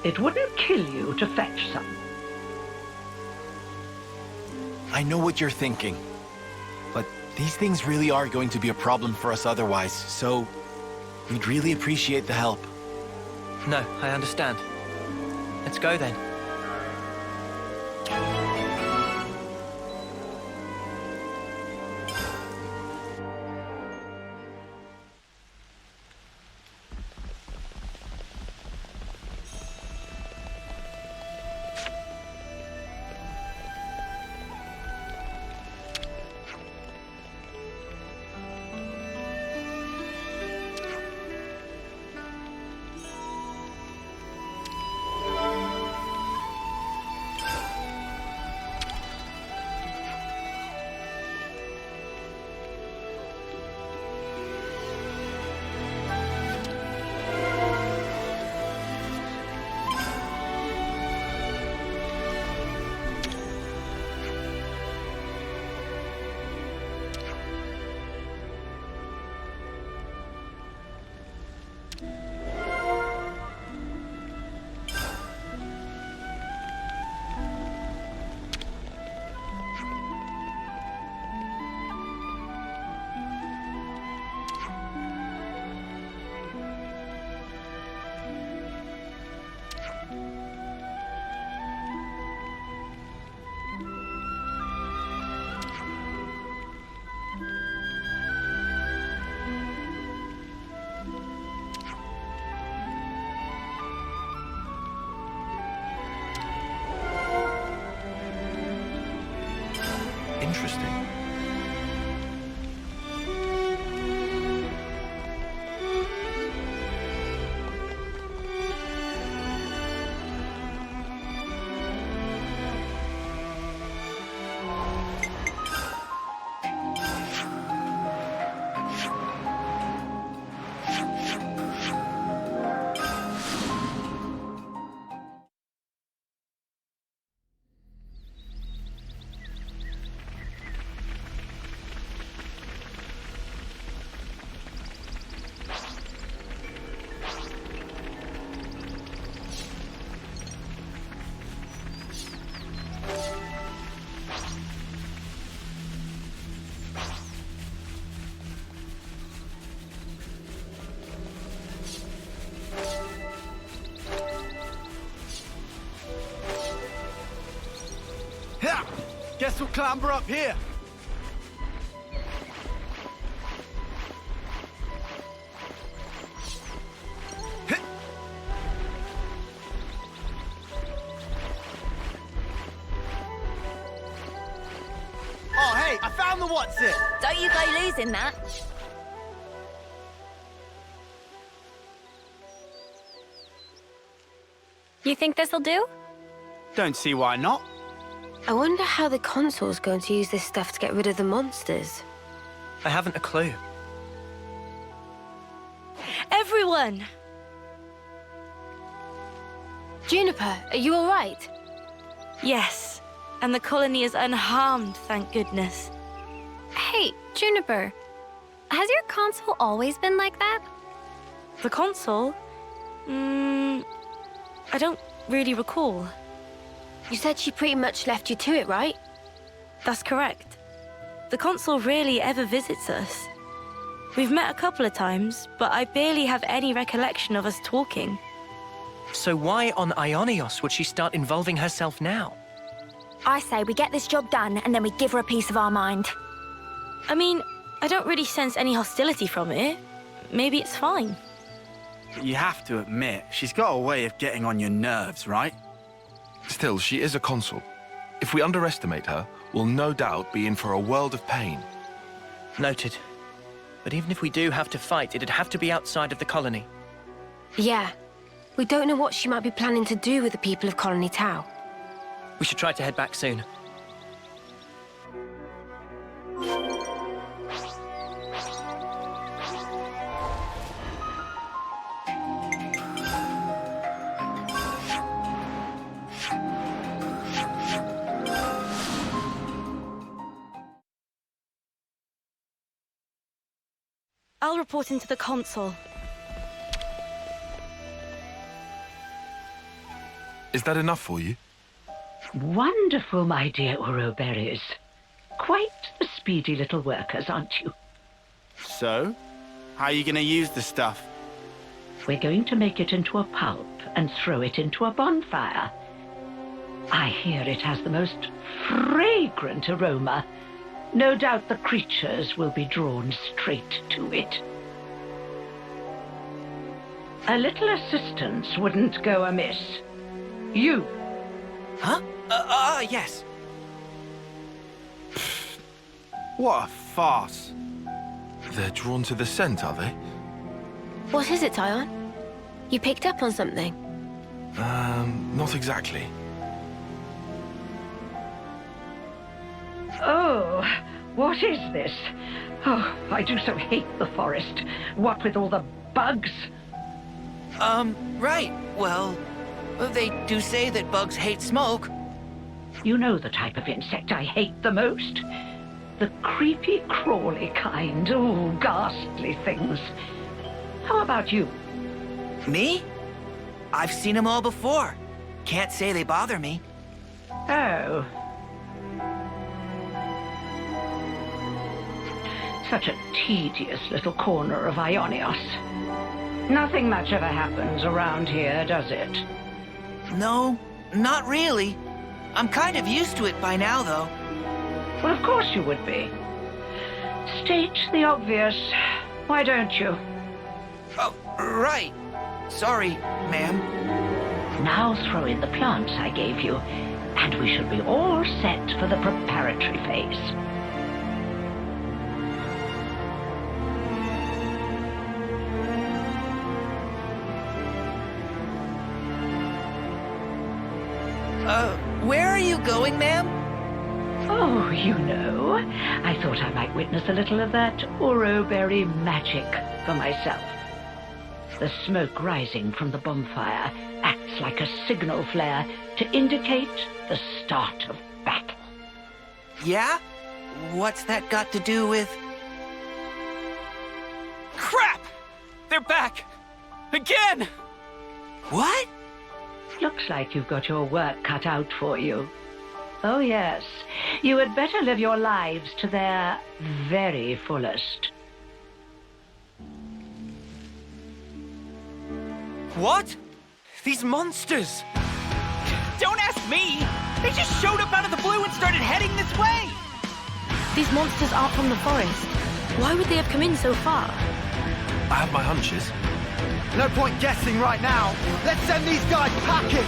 It wouldn't kill you to fetch some. I know what you're thinking. But these things really are going to be a problem for us otherwise, so we'd really appreciate the help. No, I understand. Let's go then. Interesting. Guess we'll clamber up here. Oh, hey, I found the what's it. Don't you go losing that. You think this'll do? Don't see why not. I wonder how the console's going to use this stuff to get rid of the monsters. I haven't a clue. Everyone! Juniper, are you all right? Yes, and the colony is unharmed, thank goodness. Hey, Juniper, has your console always been like that? The console? I don't really recall. You said she pretty much left you to it, right? That's correct. The console rarely ever visits us. We've met a couple of times, but I barely have any recollection of us talking. So why on Ionios would she start involving herself now? I say we get this job done and then we give her a piece of our mind. I mean, I don't really sense any hostility from it. Maybe it's fine. But you have to admit, she's got a way of getting on your nerves, right? Still, she is a consul. If we underestimate her, we'll no doubt be in for a world of pain. Noted. But even if we do have to fight, it'd have to be outside of the colony. Yeah. We don't know what she might be planning to do with the people of Colony Tau. We should try to head back soon. I'll report into the console. Is that enough for you? Wonderful, my dear Uroberries. Quite the speedy little workers, aren't you? So, how are you going to use the stuff? We're going to make it into a pulp and throw it into a bonfire. I hear it has the most fragrant aroma. No doubt the creatures will be drawn straight to it. A little assistance wouldn't go amiss. You. Huh? Yes. What a farce. They're drawn to the scent, are they? What is it, Tyon? You picked up on something? Not exactly. Oh, what is this? Oh, I do so hate the forest. What with all the bugs? Right. Well, they do say that bugs hate smoke. You know the type of insect I hate the most? The creepy, crawly kind. Oh, ghastly things. How about you? Me? I've seen them all before. Can't say they bother me. Oh. Such a tedious little corner of Ionios. Nothing much ever happens around here, does it? No, not really. I'm kind of used to it by now, though. Well, of course you would be. State the obvious. Why don't you? Oh, right. Sorry, ma'am. Now throw in the plants I gave you, and we should be all set for the preparatory phase. Where are you going, ma'am? Oh, you know, I thought I might witness a little of that Uroberry magic for myself. The smoke rising from the bonfire acts like a signal flare to indicate the start of battle. Yeah? What's that got to do with... Crap! They're back! Again! What? Looks like you've got your work cut out for you. Oh, yes. You had better live your lives to their very fullest. What? These monsters! Don't ask me! They just showed up out of the blue and started heading this way! These monsters aren't from the forest. Why would they have come in so far? I have my hunches. No point guessing right now. Let's send these guys packing!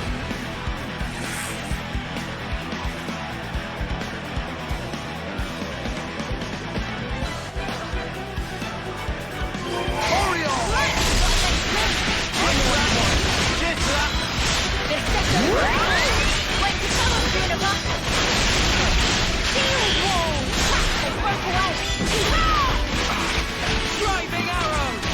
Driving arrows!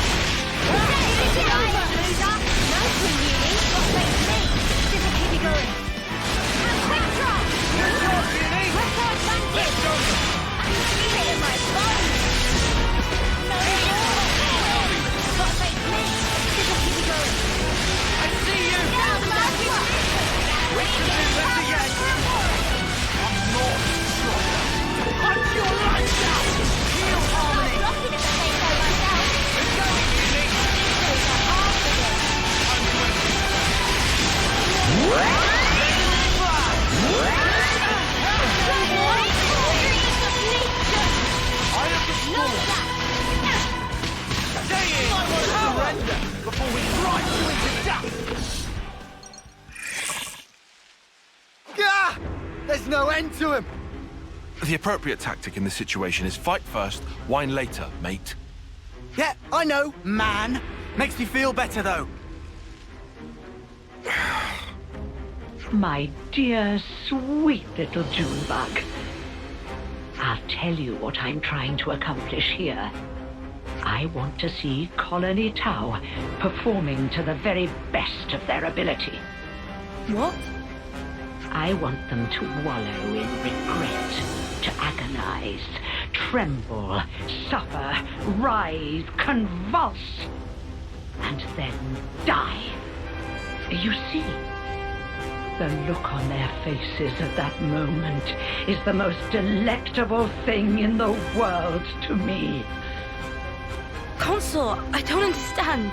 Before we drive you into death! Gah! There's no end to him! The appropriate tactic in this situation is fight first, whine later, mate. Yeah, I know, man. Makes me feel better, though. My dear, sweet little Junebug. I'll tell you what I'm trying to accomplish here. I want to see Colony Tau performing to the very best of their ability. What? I want them to wallow in regret, to agonize, tremble, suffer, writhe, convulse, and then die. You see, the look on their faces at that moment is the most delectable thing in the world to me. Consort, I don't understand.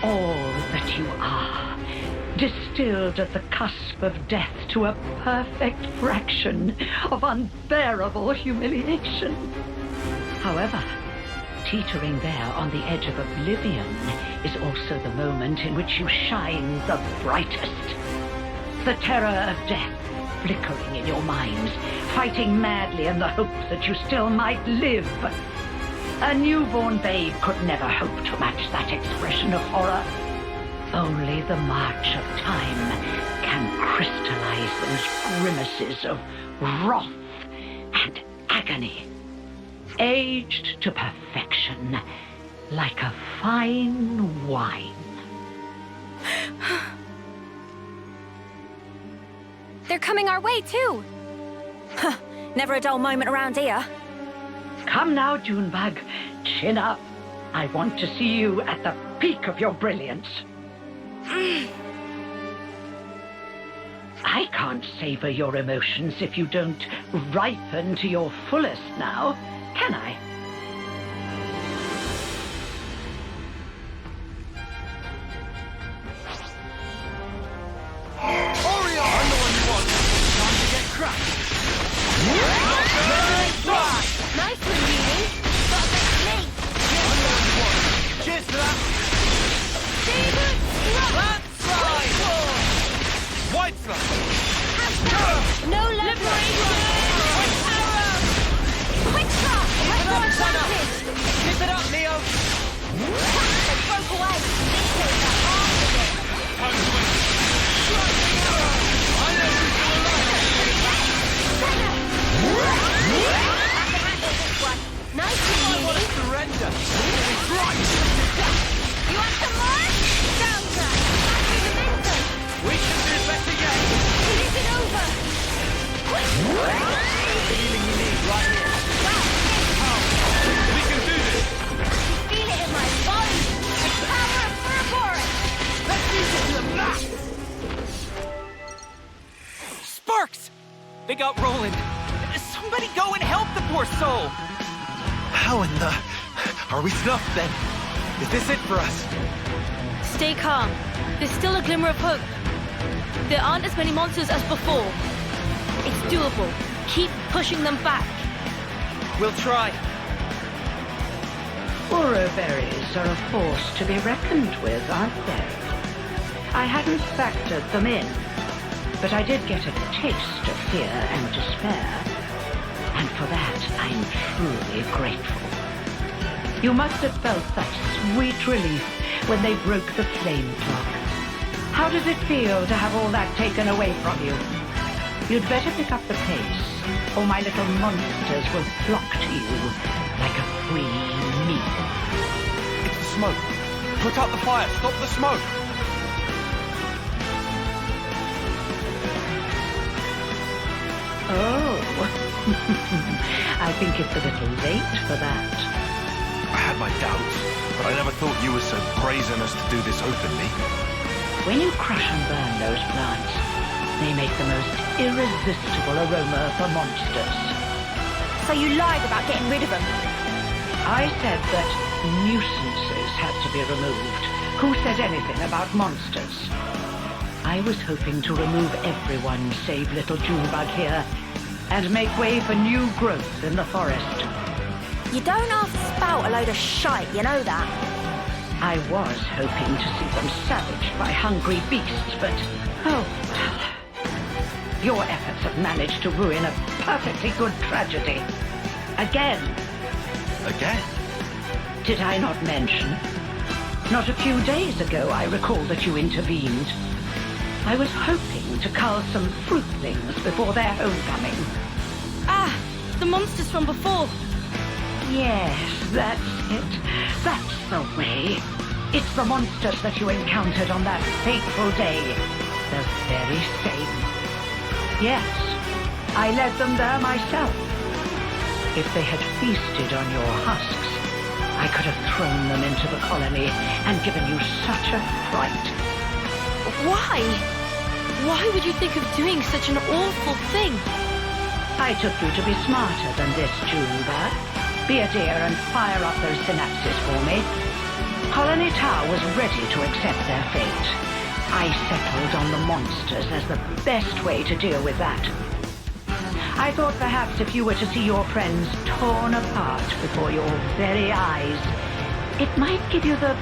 All that you are, distilled at the cusp of death to a perfect fraction of unbearable humiliation. However, teetering there on the edge of oblivion is also the moment in which you shine the brightest. The terror of death flickering in your minds, fighting madly in the hope that you still might live. A newborn babe could never hope to match that expression of horror. Only the march of time can crystallize those grimaces of wrath and agony, aged to perfection like a fine wine. They're coming our way, too. Huh. Never a dull moment around here. Come now, Junebug. Chin up. I want to see you at the peak of your brilliance. I can't savor your emotions if you don't ripen to your fullest now, can I? Nice one, Beanie. Got a bit of me. Cheers to that! David, Landslide! White slide! no liberation! Quick arrow! Quick shot! Keep it up, Leo! They broke away. This is the heart of it. I know who's Nice I one, want to Beanie. surrender! Right! You want some more? Downgrade. Back to the mental. We can do better yet! Is it over? Quick! The healing you need right here. We can do this! Feel it in my bones. The power of Ouroboros. Let's use it to the max! Sparks! They got Roland. Somebody go and help the poor soul! How in the... Are we snuffed then? Is this it for us? Stay calm. There's still a glimmer of hope. There aren't as many monsters as before. It's doable. Keep pushing them back. We'll try. Oroberries are a force to be reckoned with, aren't they? I hadn't factored them in, but I did get a taste of fear and despair, and for that I'm truly grateful. You must have felt that sweet relief when they broke the flame clock. How does it feel to have all that taken away from you? You'd better pick up the pace, or my little monsters will flock to you like a free meal. It's the smoke. Put out the fire. Stop the smoke. Oh, I think it's a little late for that. I had my doubts, but I never thought you were so brazen as to do this openly. When you crush and burn those plants, they make the most irresistible aroma for monsters. So you lied about getting rid of them? I said that nuisances had to be removed. Who said anything about monsters? I was hoping to remove everyone save little Junebug here, and make way for new growth in the forest. You don't have to spout a load of shite, you know that? I was hoping to see them savaged by hungry beasts, but oh well. Your efforts have managed to ruin a perfectly good tragedy. Again. Again? Did I not mention? Not a few days ago I recall that you intervened. I was hoping to cull some fruitlings before their homecoming. Ah, the monsters from before. Yes, that's it. That's the way. It's the monsters that you encountered on that fateful day. The very same. Yes, I led them there myself. If they had feasted on your husks, I could have thrown them into the colony and given you such a fright. Why? Why would you think of doing such an awful thing? I took you to be smarter than this, Junebug. Be a dear and fire up those synapses for me. Colony Tower was ready to accept their fate. I settled on the monsters as the best way to deal with that. I thought perhaps if you were to see your friends torn apart before your very eyes, it might give you the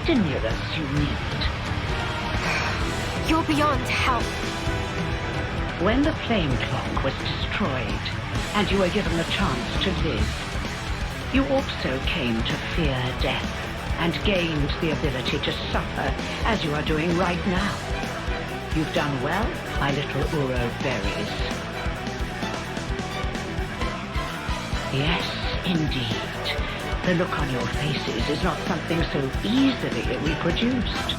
stimulus you need. You're beyond help. When the flame clock was destroyed, and you were given the chance to live, you also came to fear death, and gained the ability to suffer, as you are doing right now. You've done well, my little Oroberries. Yes, indeed. The look on your faces is not something so easily reproduced.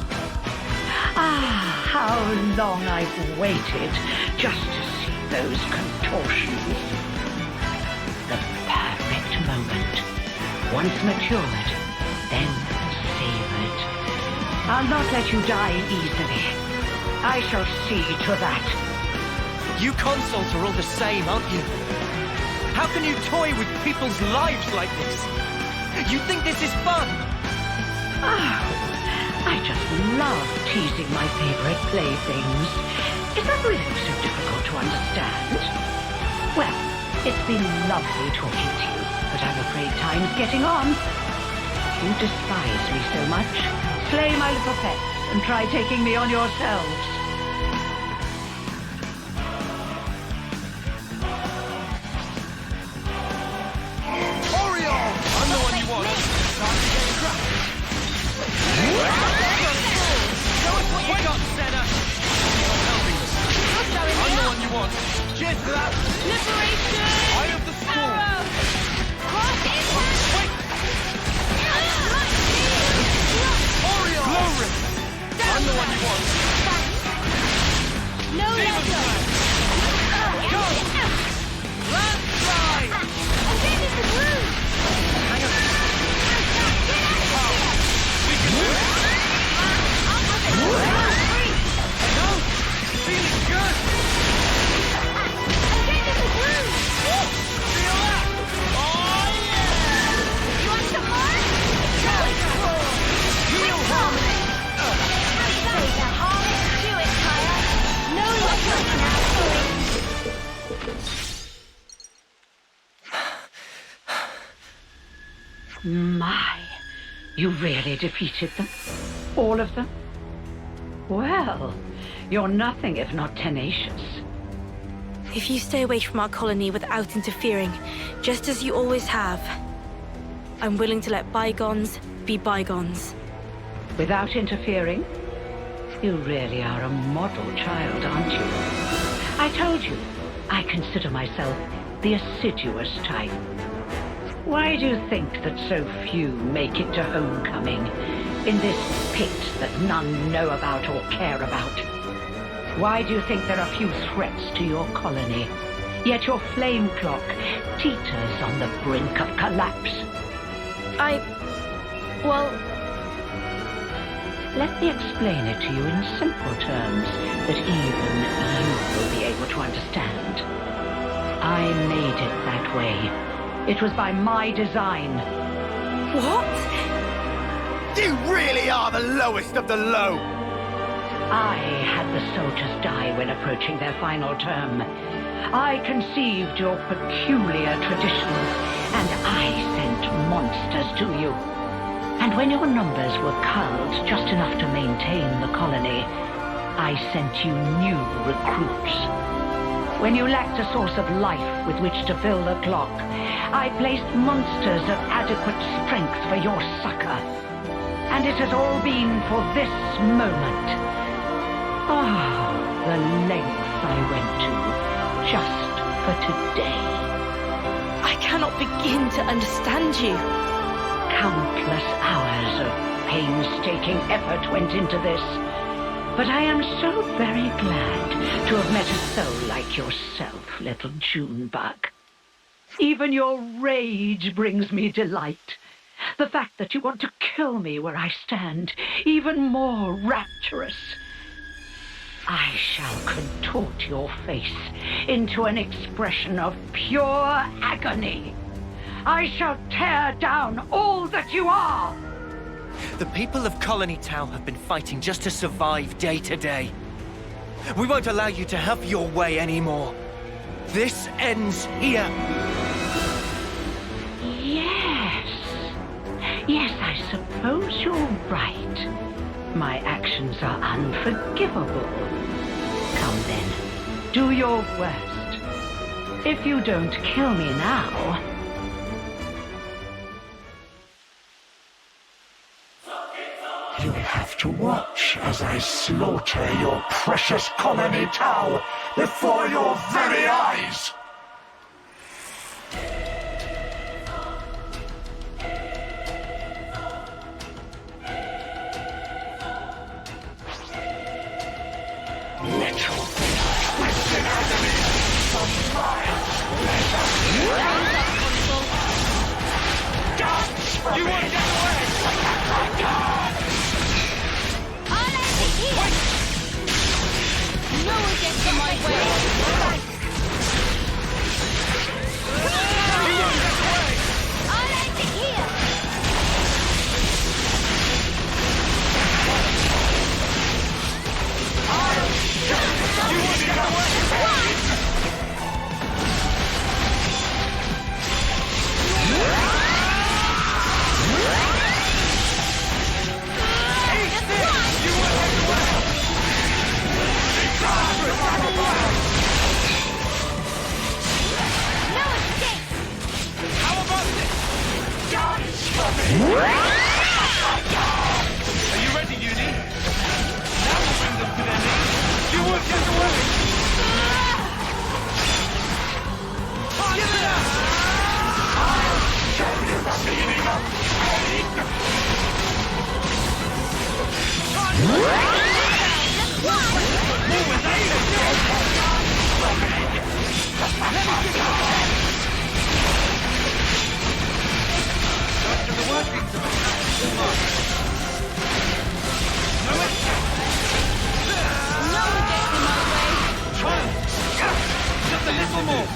Ah, how long I've waited just to see those contortions. The perfect moment. Once matured, then savored. I'll not let you die easily. I shall see to that. You consoles are all the same, aren't you? How can you toy with people's lives like this? You think this is fun? Oh, I just love teasing my favorite playthings. Is that really so difficult to understand? Well, it's been lovely talking to you, but I'm afraid time's getting on. If you despise me so much, slay my little pets and try taking me on yourselves. I'm the one you want. Time to get crushed. Show us what you got, Xeno! You're helping us. I'm the one you want. Cheers to that. Liberation! Eye of the storm. Wait! Orion. Glory. I'm the one you want. No Demon letter! Slayer. Go. Landslide. Okay, this is rude! Hang on. We can do it. No. Feeling good. Okay, this is rude! My, you really defeated them? All of them? Well, you're nothing if not tenacious. If you stay away from our colony without interfering, just as you always have, I'm willing to let bygones be bygones. Without interfering? You really are a model child, aren't you? I told you, I consider myself the assiduous type. Why do you think that so few make it to homecoming in this pit that none know about or care about? Why do you think there are few threats to your colony, yet your flame clock teeters on the brink of collapse? Well... Let me explain it to you in simple terms that even you will be able to understand. I made it that way. It was by my design. What? You really are the lowest of the low! I had the soldiers die when approaching their final term. I conceived your peculiar traditions, and I sent monsters to you. And when your numbers were culled just enough to maintain the colony, I sent you new recruits. When you lacked a source of life with which to fill the clock, I placed monsters of adequate strength for your succor. And it has all been for this moment. Ah, the lengths I went to, just for today. I cannot begin to understand you. Countless hours of painstaking effort went into this. But I am so very glad to have met a soul like yourself, little Junebug. Even your rage brings me delight. The fact that you want to kill me where I stand, even more rapturous. I shall contort your face into an expression of pure agony. I shall tear down all that you are! The people of Colony Tau have been fighting just to survive day to day. We won't allow you to have your way anymore. This ends here. Yes. Yes, I suppose you're right. My actions are unforgivable. Come then, do your worst. If you don't kill me now... You have to watch as I slaughter your precious colony Tau before your very eyes! Little twisted agony from my pleasure! Dance for me! You won't get away! No one gets in my way! I'll end it here! You want to get away? Are you ready, Uni? That will bring them to their knees. You won't get away! Give it up! I'll show you the meaning of pain! Just a little more.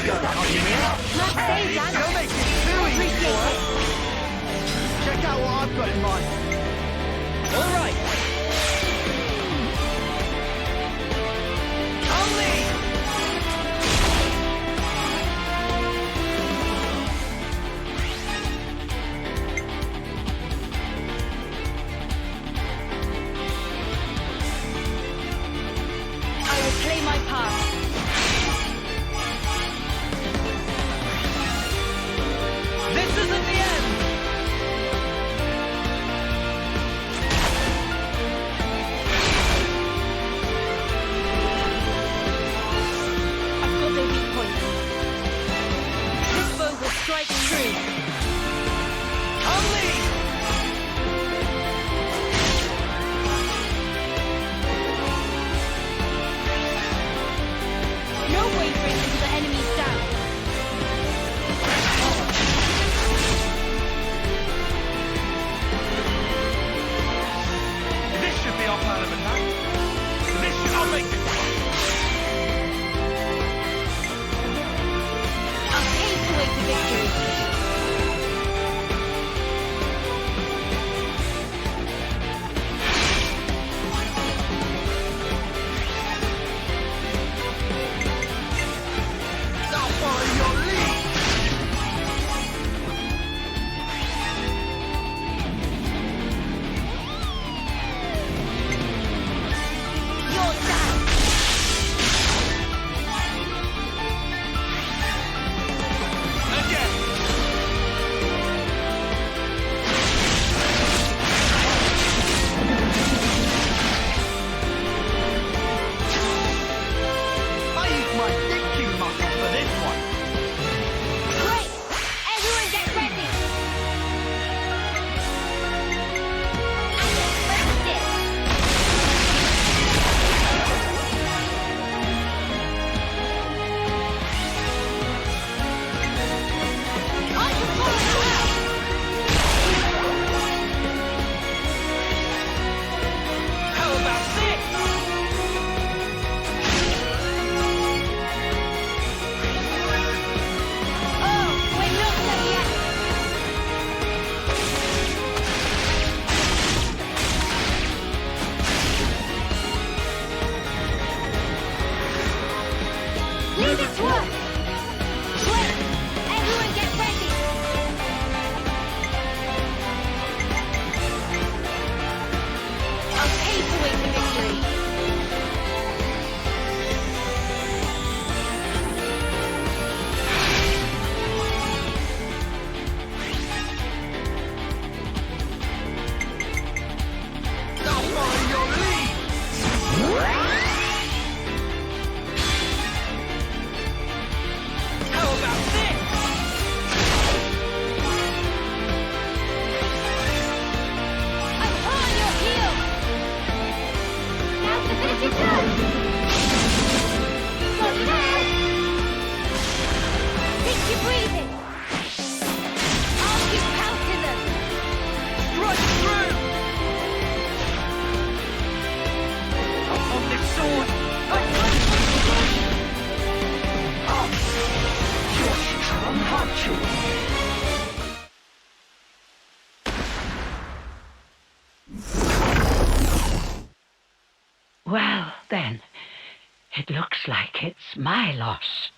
Save that. Don't make it too easy for us. Check out what I've got in mind. All right. Only. I will play my part. This isn't the end. I've got their weak point. This bow will strike true. Only. No wavering until the enemy's down. This should be our plan of attack. This should not make it. I'll pave the way to victory. I'll follow your lead. You're down. I use my thinking muscle for this one. Great! Everyone get ready! And expect it! I can follow her! How about this? Oh, we're not done yet! Leave it to us! Quick! Everyone get ready! I'll pave the way to victory. I'll follow your lead. How about this? I'm on your heels! Now to finish it up! Slow down! Take your breathing! I'll give power to them! Strike through! On this sword! You're strong, aren't you? Well, then, it looks like it's my loss.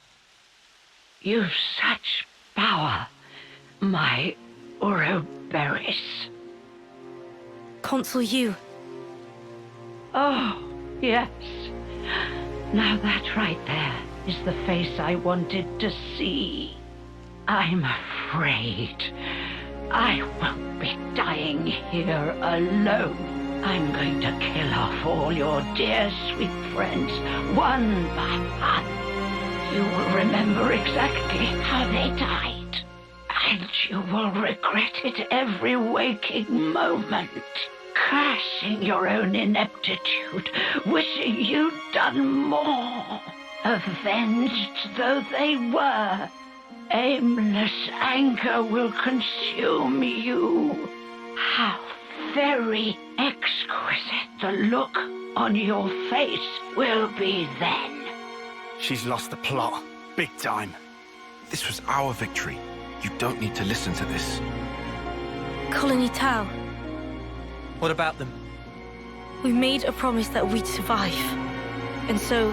You've such power, my Ouroboros. Consul you. Oh, yes. Now that right there is the face I wanted to see. I'm afraid I won't be dying here alone. I'm going to kill off all your dear sweet friends, one by one. You will remember exactly how they died, and you will regret it every waking moment. Cursing your own ineptitude, wishing you'd done more. Avenged though they were, aimless anger will consume you. How very exquisite the look on your face will be then. She's lost the plot. Big time. This was our victory. You don't need to listen to this. Colony Tau, What about them? we made a promise that we'd survive. And so,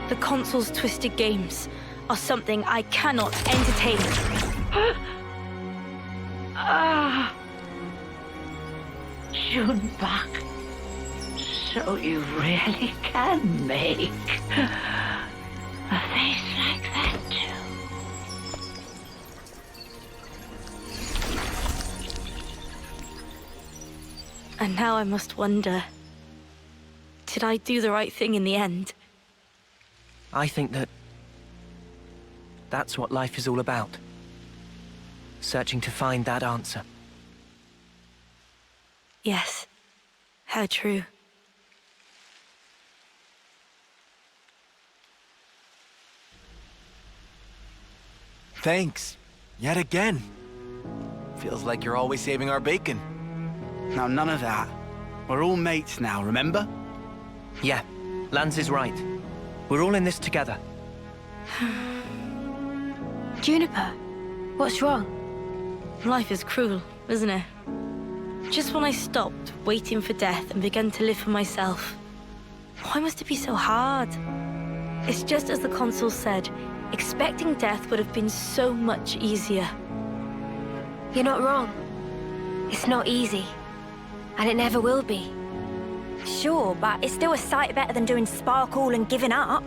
the console's twisted games are something I cannot entertain. Junebug. So you really can make a face like that too. And now I must wonder, did I do the right thing in the end? I think that's what life is all about. Searching to find that answer. Yes, how true. Thanks. Yet again. Feels like you're always saving our bacon. Now, none of that. We're all mates now, remember? Yeah, Lance is right. We're all in this together. Juniper, what's wrong? Life is cruel, isn't it? Just when I stopped waiting for death and began to live for myself, why must it be so hard? It's just as the console said, expecting death would have been so much easier. You're not wrong. It's not easy. And it never will be. Sure, but it's still a sight better than doing sparkle and giving up.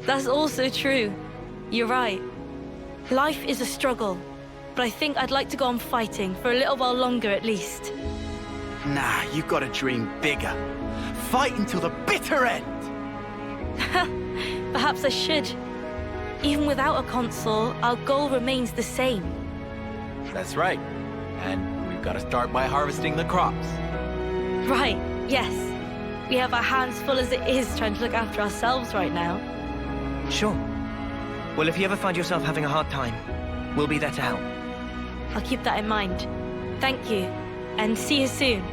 That's also true. You're right. Life is a struggle, but I think I'd like to go on fighting for a little while longer at least. Nah, you've got to dream bigger. Fight until the bitter end! Perhaps I should. Even without a console, our goal remains the same. That's right. And we've got to start by harvesting the crops. Right, yes. We have our hands full as it is trying to look after ourselves right now. Sure. Well, if you ever find yourself having a hard time, we'll be there to help. I'll keep that in mind. Thank you, and see you soon.